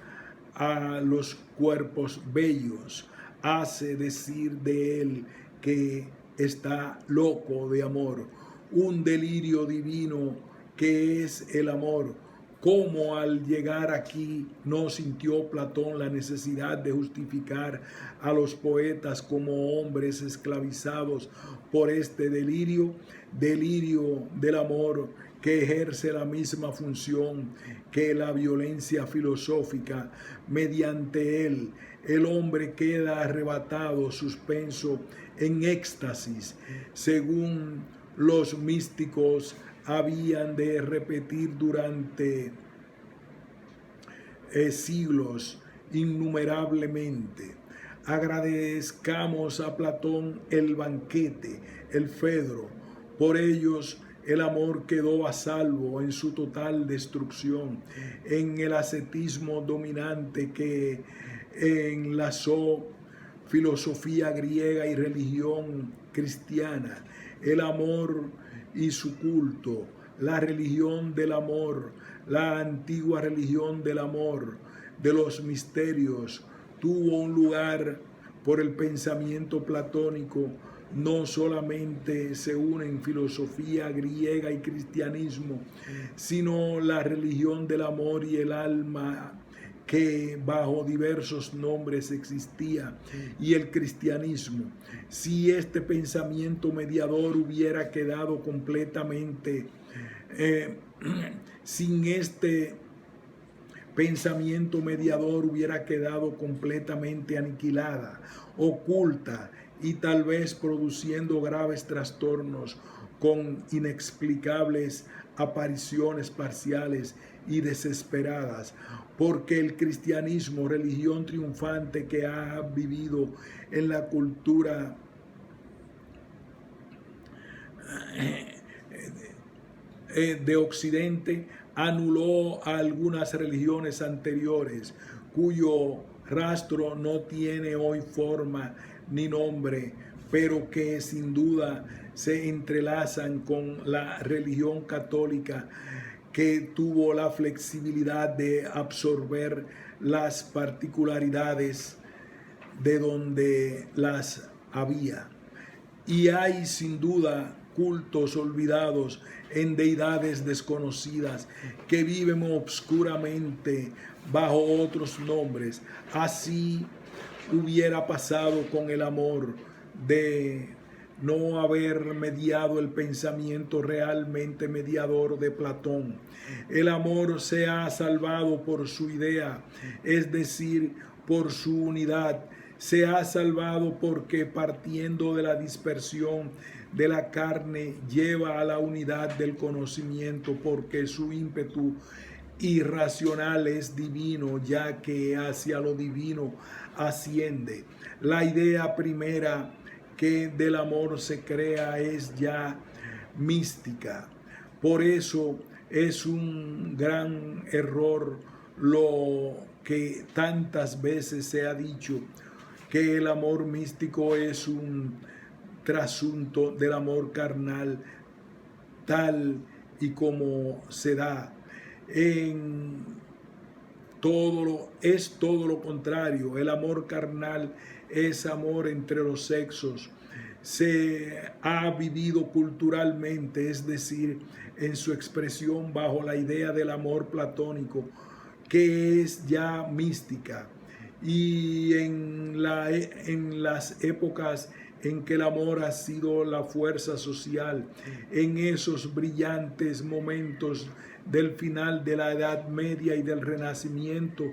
a los cuerpos bellos hace decir de él que está loco de amor, un delirio divino que es el amor. Como al llegar aquí no sintió Platón la necesidad de justificar a los poetas como hombres esclavizados por este delirio del amor que ejerce la misma función que la violencia filosófica. Mediante él, el hombre queda arrebatado, suspenso en éxtasis, según los místicos habían de repetir durante siglos innumerablemente. Agradezcamos a Platón el banquete, el Fedro. Por ellos el amor quedó a salvo en su total destrucción, en el ascetismo dominante que enlazó filosofía griega y religión cristiana. El amor y su culto, la religión del amor, la antigua religión del amor, de los misterios, tuvo un lugar por el pensamiento platónico. No solamente se unen filosofía griega y cristianismo, sino la religión del amor y el alma, que bajo diversos nombres existía, y el cristianismo. Si este pensamiento mediador hubiera quedado completamente sin este pensamiento mediador hubiera quedado completamente aniquilada, oculta y tal vez produciendo graves trastornos con inexplicables apariciones parciales y desesperadas, porque el cristianismo, religión triunfante que ha vivido en la cultura de Occidente anuló a algunas religiones anteriores, cuyo rastro no tiene hoy forma ni nombre, pero que sin duda se entrelazan con la religión católica, que tuvo la flexibilidad de absorber las particularidades de donde las había. Y hay sin duda cultos olvidados en deidades desconocidas que viven obscuramente bajo otros nombres. Así hubiera pasado con el amor, de no haber mediado el pensamiento realmente mediador de Platón. El amor se ha salvado por su idea, es decir, por su unidad. Se ha salvado porque, partiendo de la dispersión de la carne, lleva a la unidad del conocimiento, porque su ímpetu irracional es divino, ya que hacia lo divino asciende. La idea primera que del amor se crea es ya mística. Por eso es un gran error lo que tantas veces se ha dicho, que el amor místico es un trasunto del amor carnal, tal y como se da en es todo lo contrario. El amor carnal es amor entre los sexos. Se ha vivido culturalmente, es decir, en su expresión bajo la idea del amor platónico, que es ya mística. Y en las épocas en que el amor ha sido la fuerza social, en esos brillantes momentos del final de la Edad Media y del Renacimiento,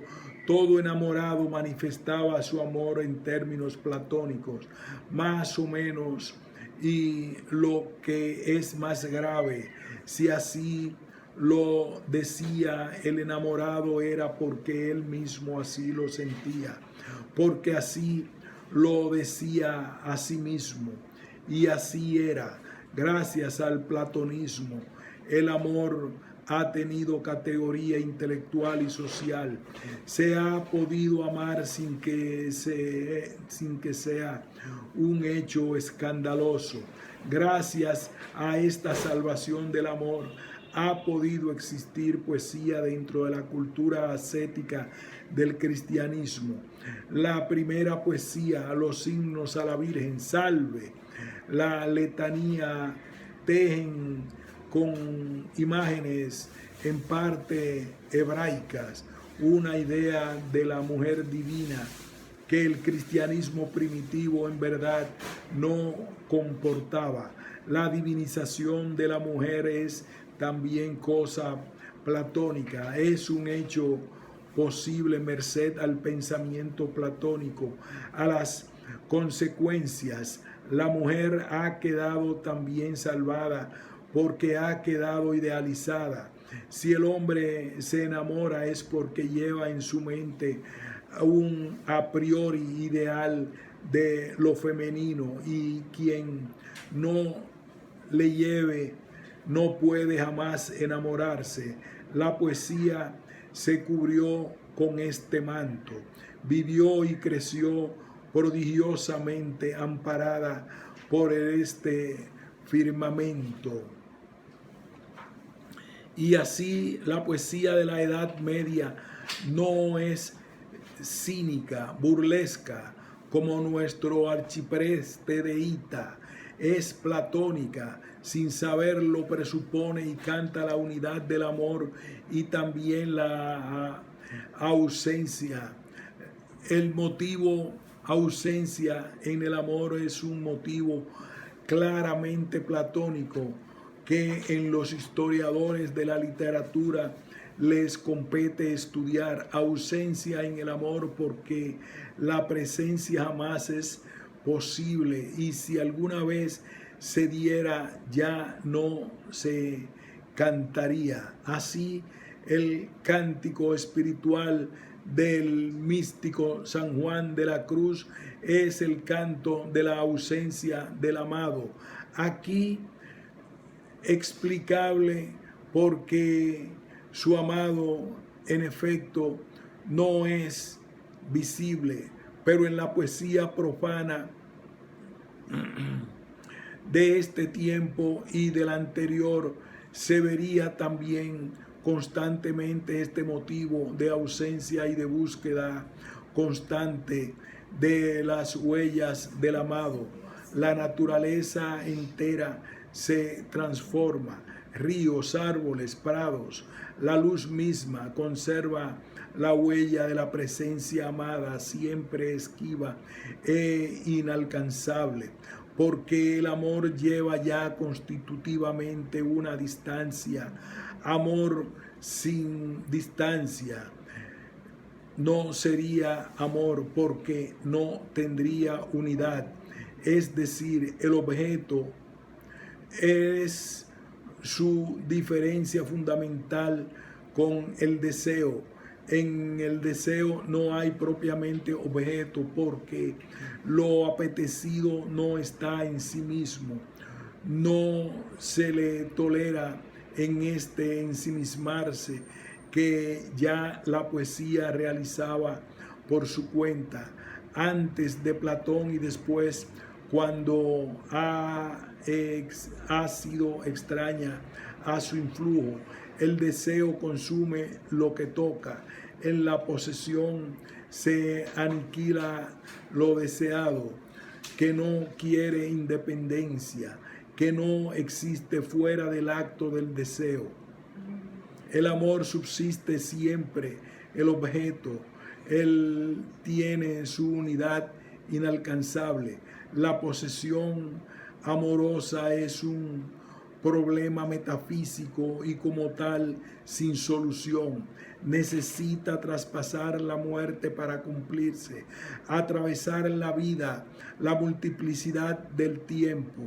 todo enamorado manifestaba su amor en términos platónicos, más o menos, y lo que es más grave, si así lo decía el enamorado, era porque él mismo así lo sentía, porque así lo decía a sí mismo, y así era. Gracias al platonismo, el amor ha tenido categoría intelectual y social. Se ha podido amar sin que sea un hecho escandaloso. Gracias a esta salvación del amor, ha podido existir poesía dentro de la cultura ascética del cristianismo. La primera poesía, los himnos a la Virgen, Salve, la letanía, tejen con imágenes en parte hebraicas una idea de la mujer divina que el cristianismo primitivo en verdad no comportaba. La divinización de la mujer es también cosa platónica, es un hecho posible merced al pensamiento platónico, a las consecuencias. La mujer ha quedado también salvada porque ha quedado idealizada. Si el hombre se enamora es porque lleva en su mente un a priori ideal de lo femenino, y quien no le lleve no puede jamás enamorarse. La poesía se cubrió con este manto, vivió y creció prodigiosamente amparada por este firmamento. Y así la poesía de la Edad Media no es cínica, burlesca, como nuestro arcipreste de Hita, es platónica, sin saberlo presupone y canta la unidad del amor y también la ausencia. El motivo ausencia en el amor es un motivo claramente platónico, que en los historiadores de la literatura les compete estudiar. Ausencia en el amor porque la presencia jamás es posible, y si alguna vez se diera ya no se cantaría. Así el cántico espiritual del místico San Juan de la Cruz es el canto de la ausencia del amado. Aquí explicable porque su amado en efecto no es visible, pero en la poesía profana de este tiempo y del anterior se vería también constantemente este motivo de ausencia y de búsqueda constante de las huellas del amado. La naturaleza entera se transforma, ríos, árboles, prados, la luz misma conserva la huella de la presencia amada, siempre esquiva e inalcanzable, porque el amor lleva ya constitutivamente una distancia. Amor sin distancia no sería amor, porque no tendría unidad. Es decir, el objeto es su diferencia fundamental con el deseo. En el deseo no hay propiamente objeto, porque lo apetecido no está en sí mismo. No se le tolera en este ensimismarse que ya la poesía realizaba por su cuenta, antes de Platón y después, cuando ha sido extraña a su influjo. El deseo consume lo que toca. En la posesión se aniquila lo deseado, que no quiere independencia, que no existe fuera del acto del deseo. El amor subsiste siempre, el objeto, él tiene su unidad inalcanzable. La posesión amorosa es un problema metafísico y como tal sin solución. Necesita traspasar la muerte para cumplirse, atravesar la vida, la multiplicidad del tiempo.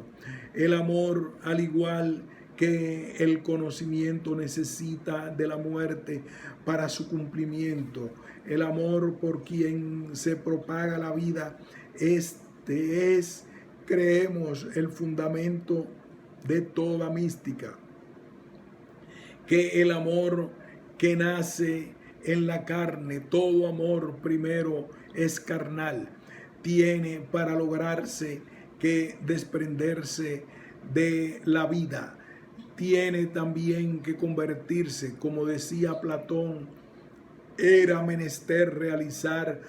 El amor, al igual que el conocimiento, necesita de la muerte para su cumplimiento. El amor por quien se propaga la vida, este es, creemos, el fundamento de toda mística. Que el amor que nace en la carne, todo amor primero es carnal, tiene para lograrse que desprenderse de la vida, tiene también que convertirse, como decía Platón, era menester realizar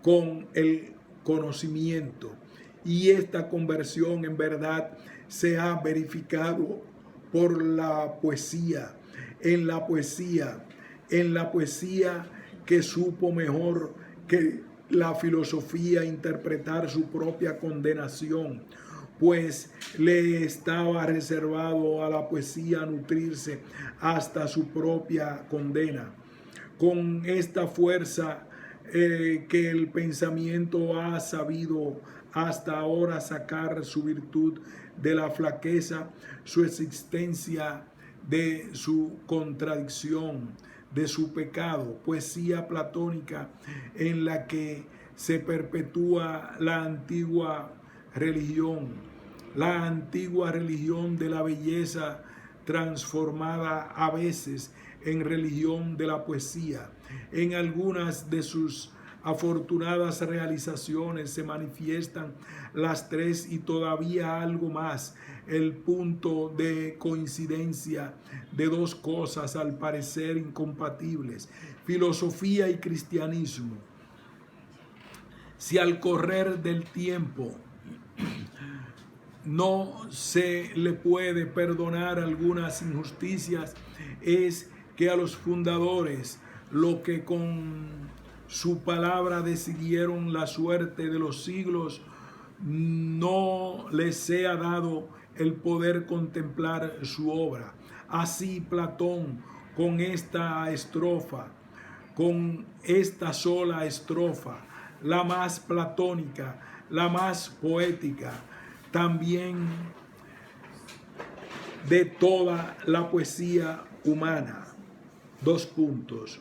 con el conocimiento. Y esta conversión en verdad se ha verificado por la poesía, en la poesía que supo mejor que la filosofía interpretar su propia condenación, pues le estaba reservado a la poesía nutrirse hasta su propia condena. Con esta fuerza que el pensamiento ha sabido hasta ahora sacar su virtud de la flaqueza, su existencia de su contradicción, de su pecado, poesía platónica en la que se perpetúa la antigua religión de la belleza transformada a veces en religión de la poesía. En algunas de sus afortunadas realizaciones se manifiestan las tres y todavía algo más, el punto de coincidencia de dos cosas al parecer incompatibles, filosofía y cristianismo. Si al correr del tiempo no se le puede perdonar algunas injusticias, es que a los fundadores, lo que con su palabra decidieron la suerte de los siglos, no les sea dado el poder contemplar su obra. Así Platón, con esta estrofa, con esta sola estrofa, la más platónica, la más poética, también de toda la poesía humana. Dos puntos.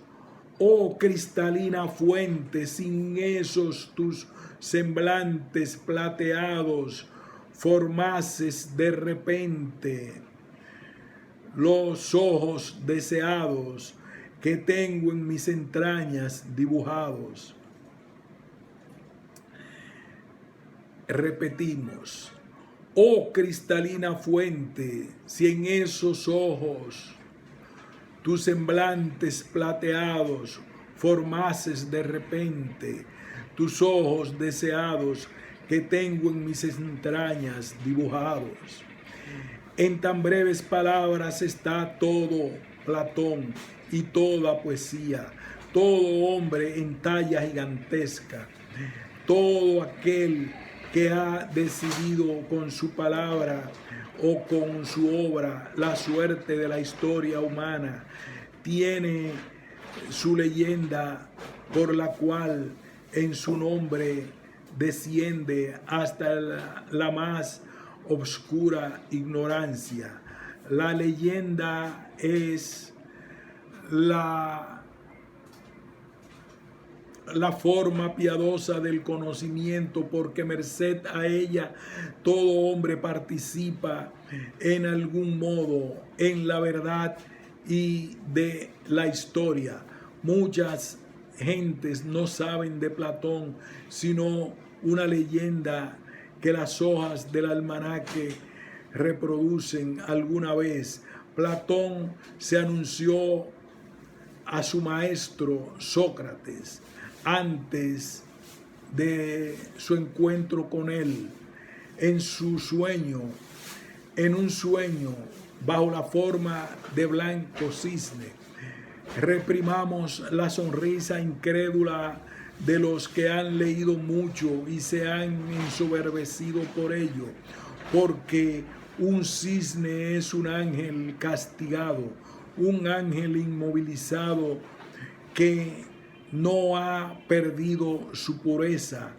Oh cristalina fuente, sin esos tus semblantes plateados, formases de repente los ojos deseados que tengo en mis entrañas dibujados. Repetimos: oh cristalina fuente, si en esos ojos tus semblantes plateados formases de repente tus ojos deseados que tengo en mis entrañas dibujados. En tan breves palabras está todo Platón y toda poesía, todo hombre en talla gigantesca, todo aquel que ha decidido con su palabra o con su obra la suerte de la historia humana, tiene su leyenda por la cual en su nombre desciende hasta la más obscura ignorancia. La leyenda es la forma piadosa del conocimiento, porque merced a ella todo hombre participa en algún modo en la verdad y de la historia. Muchas gentes no saben de Platón sino una leyenda que las hojas del almanaque reproducen alguna vez. Platón se anunció a su maestro Sócrates antes de su encuentro con él, en su sueño, en un sueño bajo la forma de blanco cisne. Reprimamos la sonrisa incrédula de los que han leído mucho y se han ensoberbecido por ello, porque un cisne es un ángel castigado, un ángel inmovilizado que no ha perdido su pureza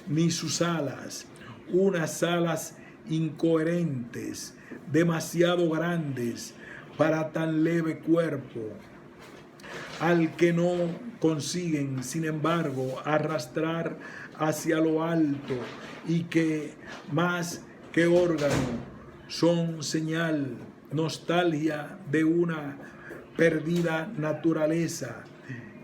ni sus alas, unas alas incoherentes, demasiado grandes para tan leve cuerpo, al que no consiguen, sin embargo, arrastrar hacia lo alto, y que más que órgano son señal, nostalgia de una perdida naturaleza.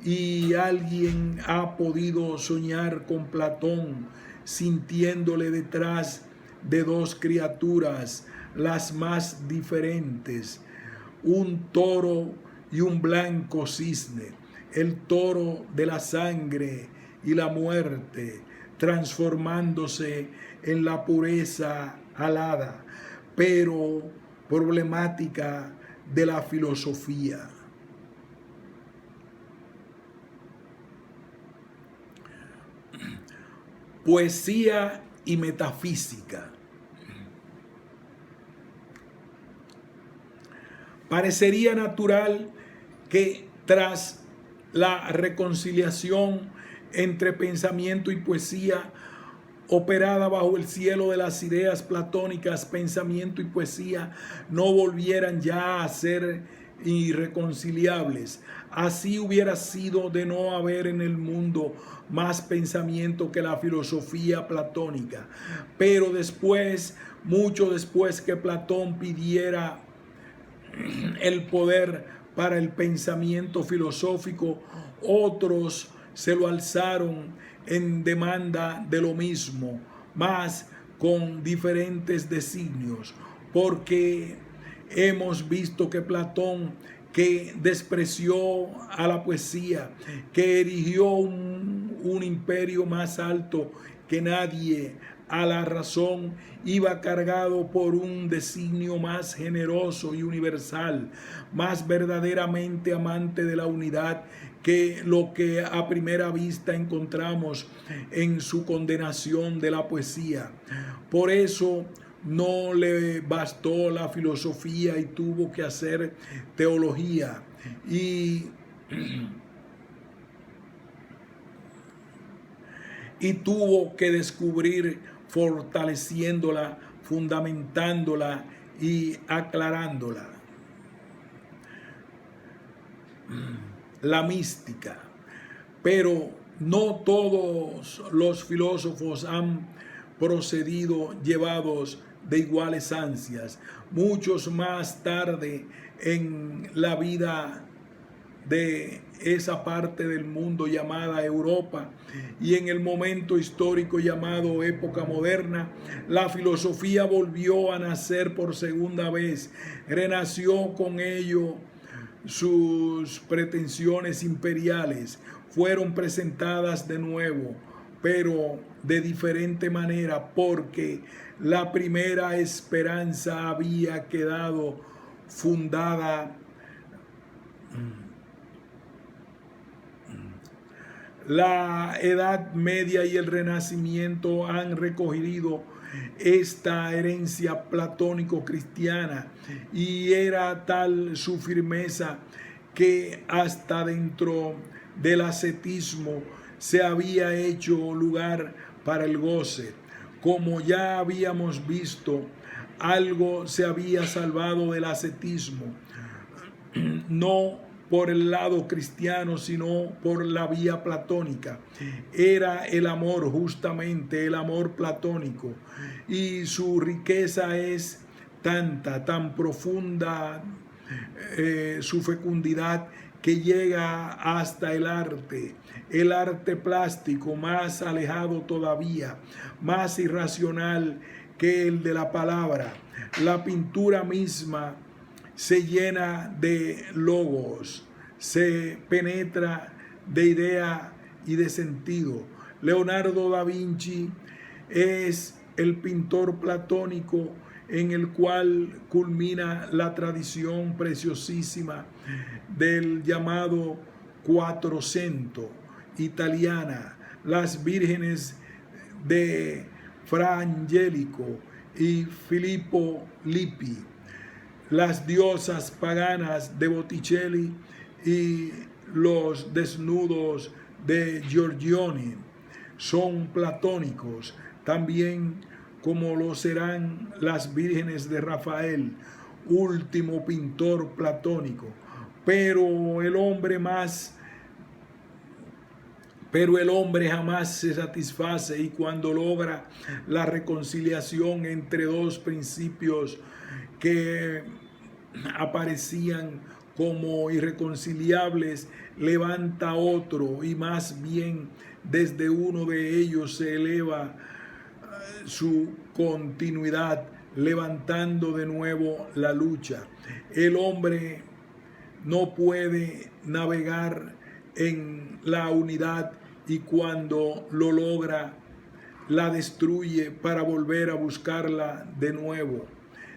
Y alguien ha podido soñar con Platón, sintiéndole detrás de dos criaturas, las más diferentes, un toro y un blanco cisne, el toro de la sangre y la muerte, transformándose en la pureza alada, pero problemática de la filosofía. Poesía y metafísica. Parecería natural que tras la reconciliación entre pensamiento y poesía operada bajo el cielo de las ideas platónicas, pensamiento y poesía no volvieran ya a ser irreconciliables. Así hubiera sido de no haber en el mundo más pensamiento que la filosofía platónica. Pero después, mucho después que Platón pidiera el poder para el pensamiento filosófico, otros se lo alzaron en demanda de lo mismo, mas con diferentes designios, porque hemos visto que Platón, que despreció a la poesía, que erigió un imperio más alto que nadie, a la razón, iba cargado por un designio más generoso y universal, más verdaderamente amante de la unidad que lo que a primera vista encontramos en su condenación de la poesía. Por eso no le bastó la filosofía y tuvo que hacer teología y tuvo que descubrir, fortaleciéndola, fundamentándola y aclarándola, la mística. Pero no todos los filósofos han procedido llevados de iguales ansias. Muchos más tarde en la vida de esa parte del mundo llamada Europa y en el momento histórico llamado época moderna, la filosofía volvió a nacer por segunda vez. Renació con ello sus pretensiones imperiales, fueron presentadas de nuevo, pero de diferente manera, porque la primera esperanza había quedado fundada. La Edad Media y el Renacimiento han recogido esta herencia platónico-cristiana, y era tal su firmeza que hasta dentro del ascetismo se había hecho lugar para el goce. Como ya habíamos visto, algo se había salvado del ascetismo, no por el lado cristiano, sino por la vía platónica. Era el amor, justamente el amor platónico, y su riqueza es tanta, tan profunda, su fecundidad, que llega hasta el arte plástico, más alejado todavía, más irracional que el de la palabra. La pintura misma se llena de logos, se penetra de idea y de sentido. Leonardo da Vinci es el pintor platónico en el cual culmina la tradición preciosísima del llamado Quattrocento italiana, las vírgenes de Fra Angelico y Filippo Lippi, las diosas paganas de Botticelli y los desnudos de Giorgione son platónicos, también como lo serán las vírgenes de Rafael, último pintor platónico. Pero el hombre jamás se satisface, y cuando logra la reconciliación entre dos principios que aparecían como irreconciliables, levanta otro, y más bien desde uno de ellos se eleva su continuidad, levantando de nuevo la lucha. El hombre no puede navegar en la unidad, y cuando lo logra, la destruye para volver a buscarla de nuevo.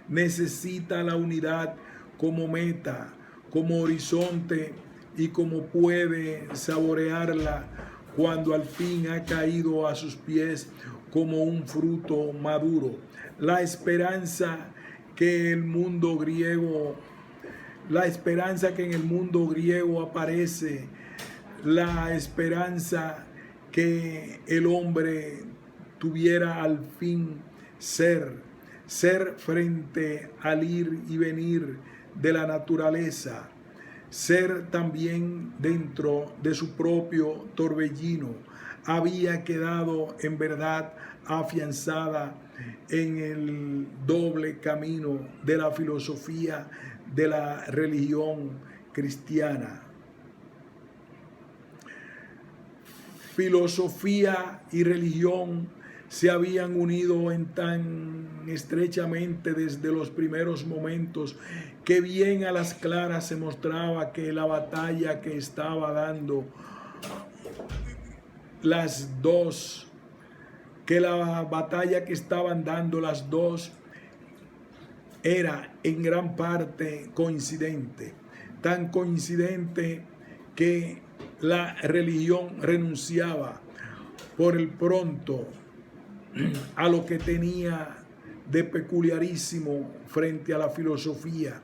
Necesita la unidad como meta, como horizonte, y como puede saborearla cuando al fin ha caído a sus pies como un fruto maduro. La esperanza que en el mundo griego aparece, la esperanza que el hombre tuviera al fin ser frente al ir y venir de la naturaleza, ser también dentro de su propio torbellino, había quedado en verdad afianzada en el doble camino de la filosofía de la religión cristiana. Filosofía y religión se habían unido en tan estrechamente desde los primeros momentos, que bien a las claras se mostraba que la batalla que estaba dando las dos era en gran parte coincidente, tan coincidente que la religión renunciaba por el pronto a lo que tenía de peculiarísimo frente a la filosofía,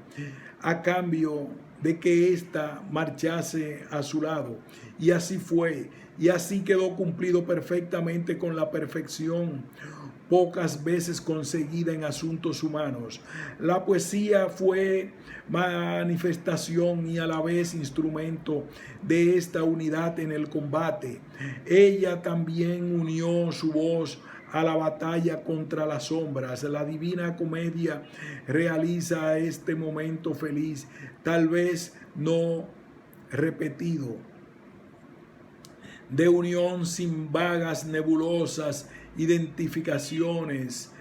a cambio de que ésta marchase a su lado. Y así fue, y así quedó cumplido perfectamente, con la perfección pocas veces conseguida en asuntos humanos. La poesía fue manifestación y a la vez instrumento de esta unidad en el combate. Ella también unió su voz a la batalla contra las sombras. La Divina Comedia realiza este momento feliz, tal vez no repetido, de unión sin vagas nebulosas identificaciones,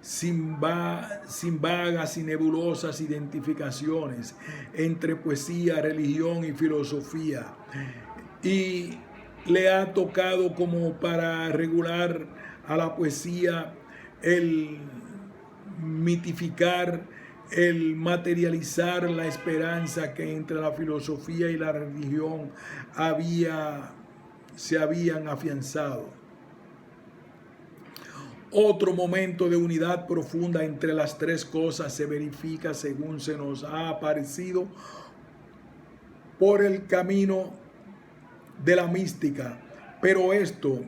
sin vagas y nebulosas identificaciones entre poesía, religión y filosofía. Y le ha tocado como para regular a la poesía el mitificar, el materializar la esperanza que entre la filosofía y la religión se habían afianzado. Otro momento de unidad profunda entre las tres cosas se verifica, según se nos ha aparecido, por el camino de la mística. Pero esto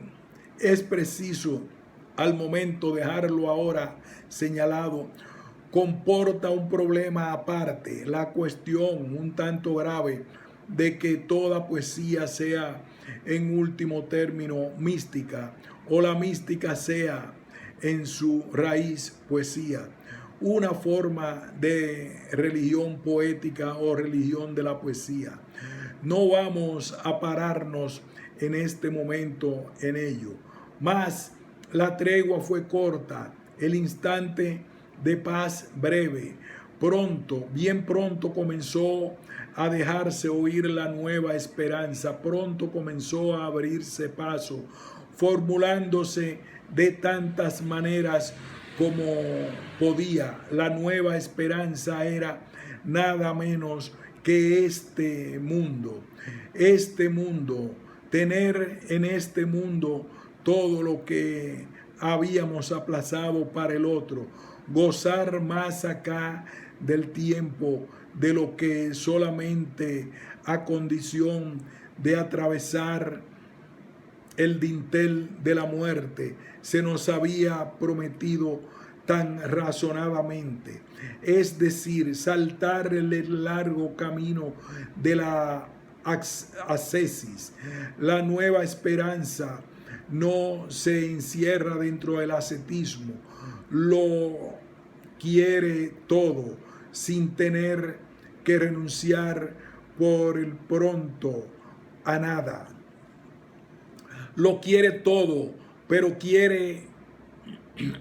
es preciso al momento dejarlo ahora señalado. Comporta un problema aparte, la cuestión un tanto grave de que toda poesía sea en último término mística, o la mística sea en su raíz poesía, una forma de religión poética o religión de la poesía. No vamos a pararnos en este momento en ello, mas la tregua fue corta, el instante de paz breve. Pronto, bien pronto comenzó a dejarse oír la nueva esperanza, pronto comenzó a abrirse paso, formulándose de tantas maneras como podía. La nueva esperanza era nada menos que este mundo, tener en este mundo todo lo que habíamos aplazado para el otro, gozar más acá del tiempo de lo que solamente a condición de atravesar el dintel de la muerte se nos había prometido tan razonadamente, es decir, saltar el largo camino de la ascesis. La nueva esperanza no se encierra dentro del ascetismo, lo quiere todo sin tener que renunciar por el pronto a nada. Lo quiere todo, pero quiere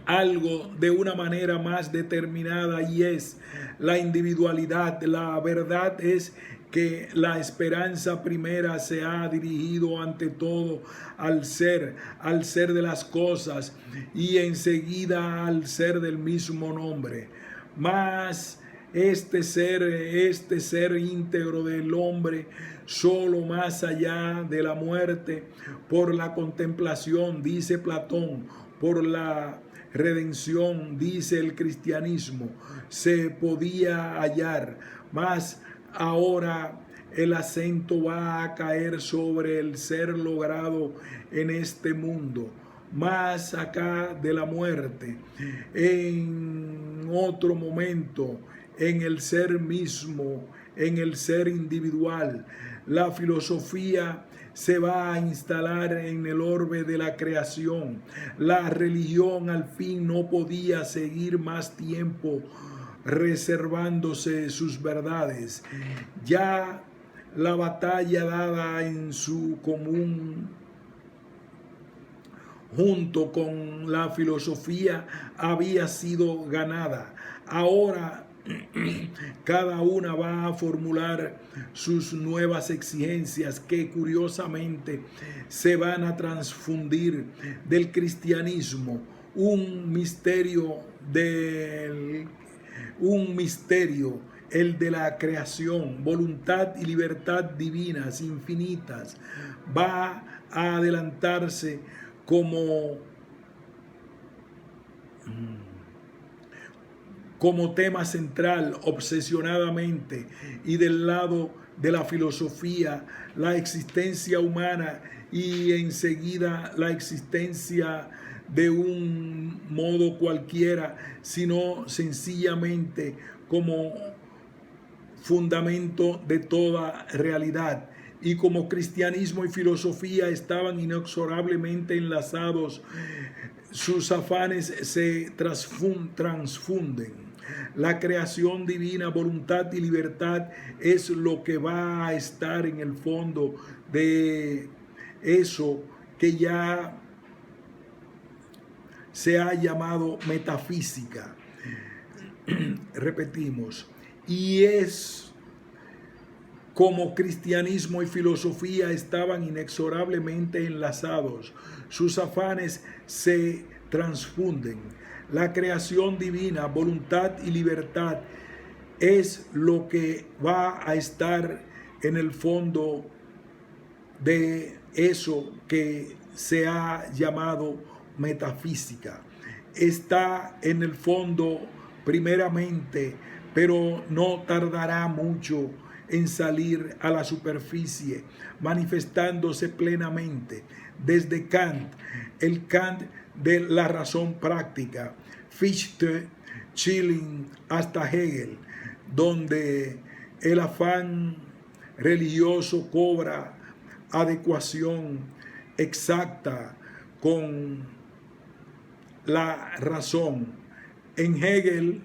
algo de una manera más determinada, y es la individualidad. La verdad es que la esperanza primera se ha dirigido ante todo al ser de las cosas, y enseguida al ser del mismo nombre. Mas este ser íntegro del hombre, solo más allá de la muerte, por la contemplación, dice Platón, por la redención, dice el cristianismo, se podía hallar. Mas ahora el acento va a caer sobre el ser logrado en este mundo, más acá de la muerte, en otro momento, en el ser mismo, en el ser individual. La filosofía se va a instalar en el orbe de la creación. La religión al fin no podía seguir más tiempo reservándose sus verdades. Ya la batalla dada en su común junto con la filosofía había sido ganada. Ahora cada una va a formular sus nuevas exigencias, que curiosamente se van a transfundir del cristianismo, un misterio, el de la creación, voluntad y libertad divinas infinitas, va a adelantarse como tema central obsesionadamente. Y del lado de la filosofía, la existencia humana, y enseguida la existencia de un modo cualquiera, sino sencillamente como fundamento de toda realidad. y como cristianismo y filosofía estaban inexorablemente enlazados, sus afanes se transfunden. La creación divina, voluntad y libertad es lo que va a estar en el fondo de eso que ya se ha llamado metafísica. Repetimos, y es como cristianismo y filosofía estaban inexorablemente enlazados, sus afanes se transfunden. La creación divina, voluntad y libertad es lo que va a estar en el fondo de eso que se ha llamado metafísica. Está en el fondo primeramente, pero no tardará mucho en salir a la superficie, manifestándose plenamente. Desde Kant, el Kant de la razón práctica, Fichte, Schelling hasta Hegel, donde el afán religioso cobra adecuación exacta con la razón. En Hegel,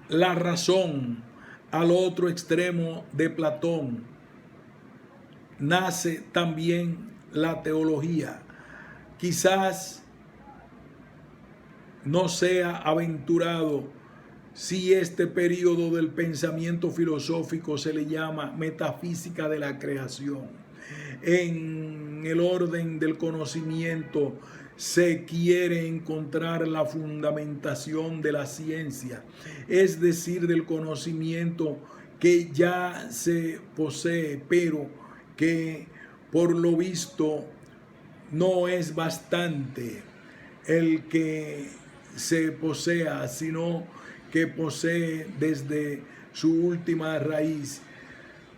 la razón al otro extremo de Platón, nace también la teología. Quizás no sea aventurado si este periodo del pensamiento filosófico se le llama metafísica de la creación. En el orden del conocimiento se quiere encontrar la fundamentación de la ciencia, es decir, del conocimiento que ya se posee, pero que por lo visto no es bastante el que se posea, sino que posee desde su última raíz.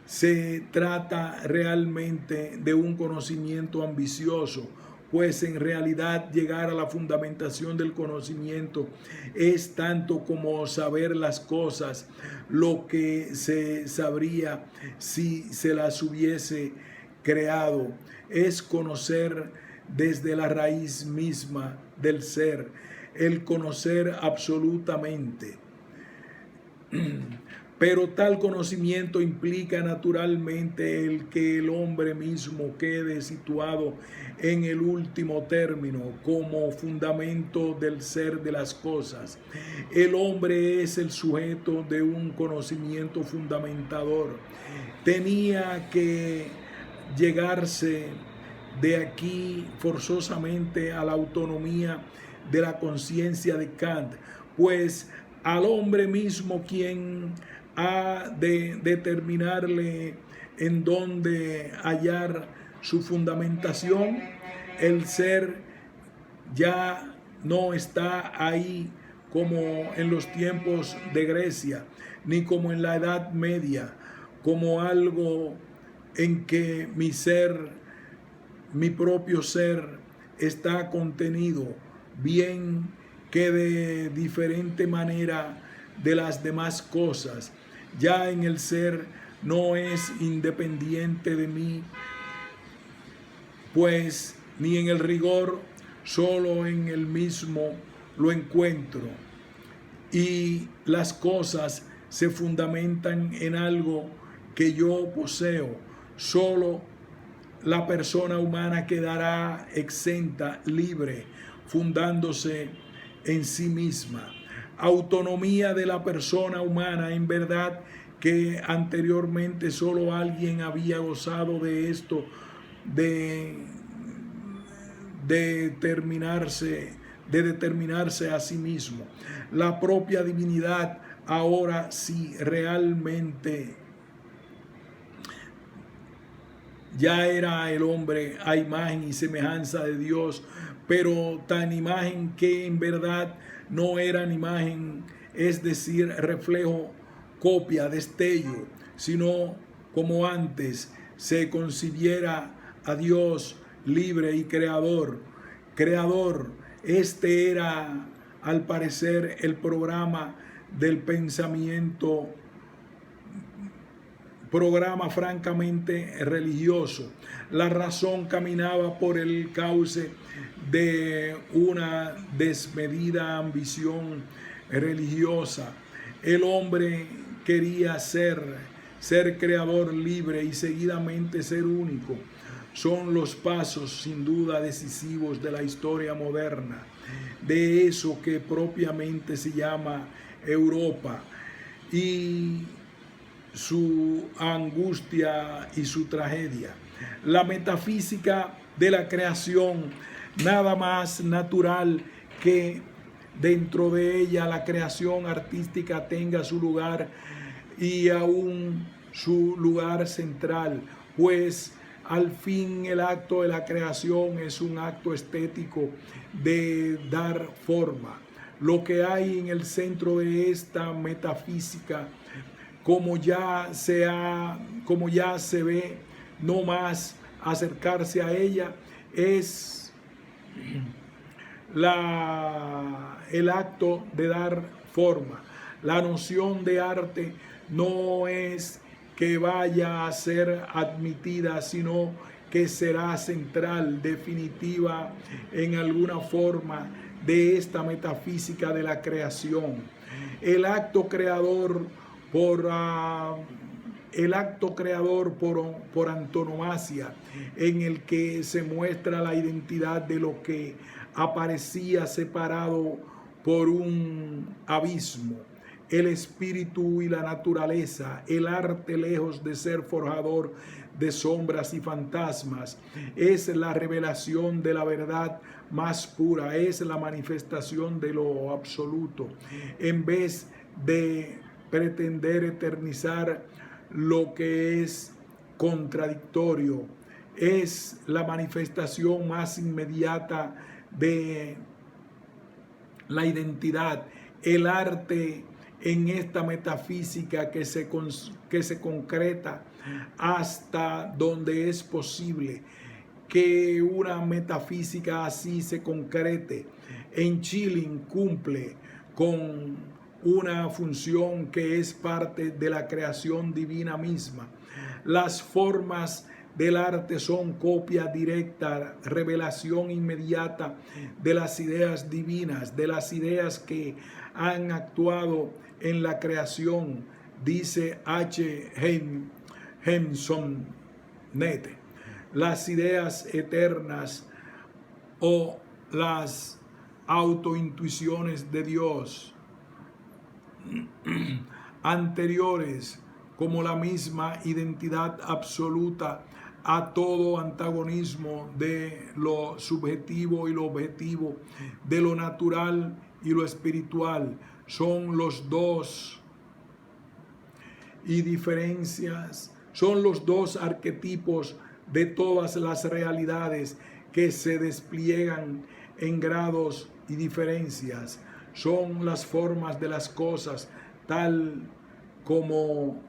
Se trata realmente de un conocimiento ambicioso, pues en realidad llegar a la fundamentación del conocimiento es tanto como saber las cosas, lo que se sabría si se las hubiese creado, es conocer desde la raíz misma del ser, el conocer absolutamente. Pero tal conocimiento implica naturalmente el que el hombre mismo quede situado en el último término como fundamento del ser de las cosas. El hombre es el sujeto de un conocimiento fundamentador. Tenía que llegarse de aquí forzosamente a la autonomía de la conciencia de Kant, pues al hombre mismo quien ha de determinarle en dónde hallar su fundamentación. El ser ya no está ahí como en los tiempos de Grecia, ni como en la Edad Media, como algo en que mi ser, mi propio ser, está contenido, bien que de diferente manera de las demás cosas. Ya en el ser no es independiente de mí, pues ni en el rigor, solo en el mismo lo encuentro. Y las cosas se fundamentan en algo que yo poseo. Solo la persona humana quedará exenta, libre, fundándose en sí misma. Autonomía de la persona humana, en verdad que anteriormente solo alguien había gozado de esto, de determinarse a sí mismo. La propia divinidad ahora sí realmente ya era el hombre a imagen y semejanza de Dios, pero tan imagen que en verdad no eran imagen, es decir, reflejo, copia, destello, sino como antes se concibiera a Dios libre y creador. Creador, este era al parecer el programa del pensamiento programa francamente religioso. La razón caminaba por el cauce de una desmedida ambición religiosa. El hombre quería ser creador libre y seguidamente ser único. Son los pasos sin duda decisivos de la historia moderna, de eso que propiamente se llama Europa, y su angustia y su tragedia. La metafísica de la creación, nada más natural que dentro de ella la creación artística tenga su lugar y aún su lugar central, pues al fin el acto de la creación es un acto estético de dar forma. Lo que hay en el centro de esta metafísica, como ya se ve, no más acercarse a ella, es el acto de dar forma. La noción de arte no es que vaya a ser admitida, sino que será central, definitiva, en alguna forma de esta metafísica de la creación. El acto creador por antonomasia, en el que se muestra la identidad de lo que aparecía separado por un abismo. El espíritu y la naturaleza, el arte, lejos de ser forjador de sombras y fantasmas, es la revelación de la verdad más pura, es la manifestación de lo absoluto. En vez de pretender eternizar lo que es contradictorio, es la manifestación más inmediata de la identidad. El arte en esta metafísica que se concreta hasta donde es posible que una metafísica así se concrete. En Schilling cumple con una función que es parte de la creación divina misma. Las formas del arte son copia directa, revelación inmediata de las ideas divinas, de las ideas que han actuado en la creación, dice H. Hemsworth. Las ideas eternas o las autointuiciones de Dios anteriores, como la misma identidad absoluta a todo antagonismo de lo subjetivo y lo objetivo, de lo natural y lo espiritual, son los dos y diferencias, son los dos arquetipos de todas las realidades que se despliegan en grados y diferencias. Son las formas de las cosas tal como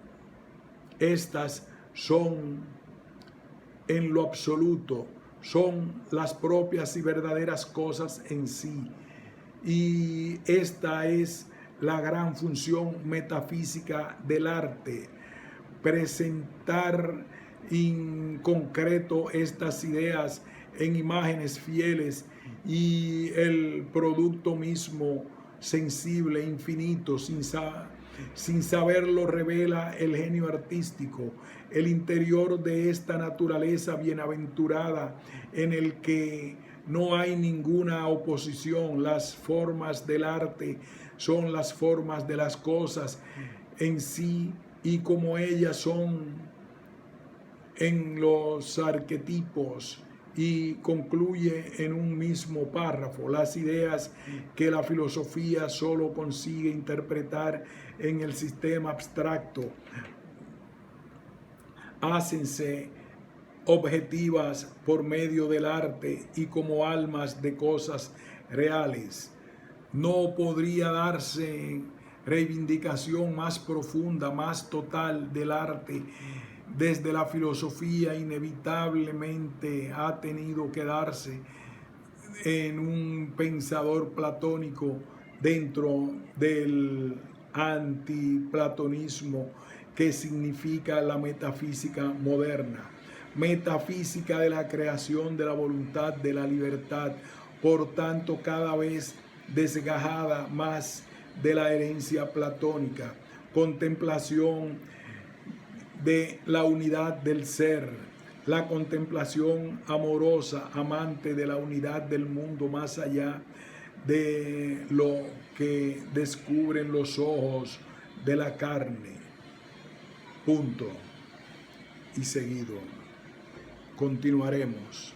estas son en lo absoluto, son las propias y verdaderas cosas en sí. Y esta es la gran función metafísica del arte, presentar en concreto estas ideas en imágenes fieles y el producto mismo sensible, infinito, sin saberlo revela el genio artístico, el interior de esta naturaleza bienaventurada en el que no hay ninguna oposición. Las formas del arte son las formas de las cosas en sí y como ellas son en los arquetipos, y concluye en un mismo párrafo: las ideas que la filosofía solo consigue interpretar en el sistema abstracto hácense objetivas por medio del arte y como almas de cosas reales. No podría darse reivindicación más profunda, más total del arte. Desde la filosofía inevitablemente ha tenido que darse en un pensador platónico dentro del antiplatonismo que significa la metafísica moderna. Metafísica de la creación, de la voluntad, de la libertad, por tanto cada vez desgajada más de la herencia platónica, contemplación de la unidad del ser, la contemplación amorosa, amante de la unidad del mundo más allá de lo que descubren los ojos de la carne. Punto. Y seguido. Continuaremos.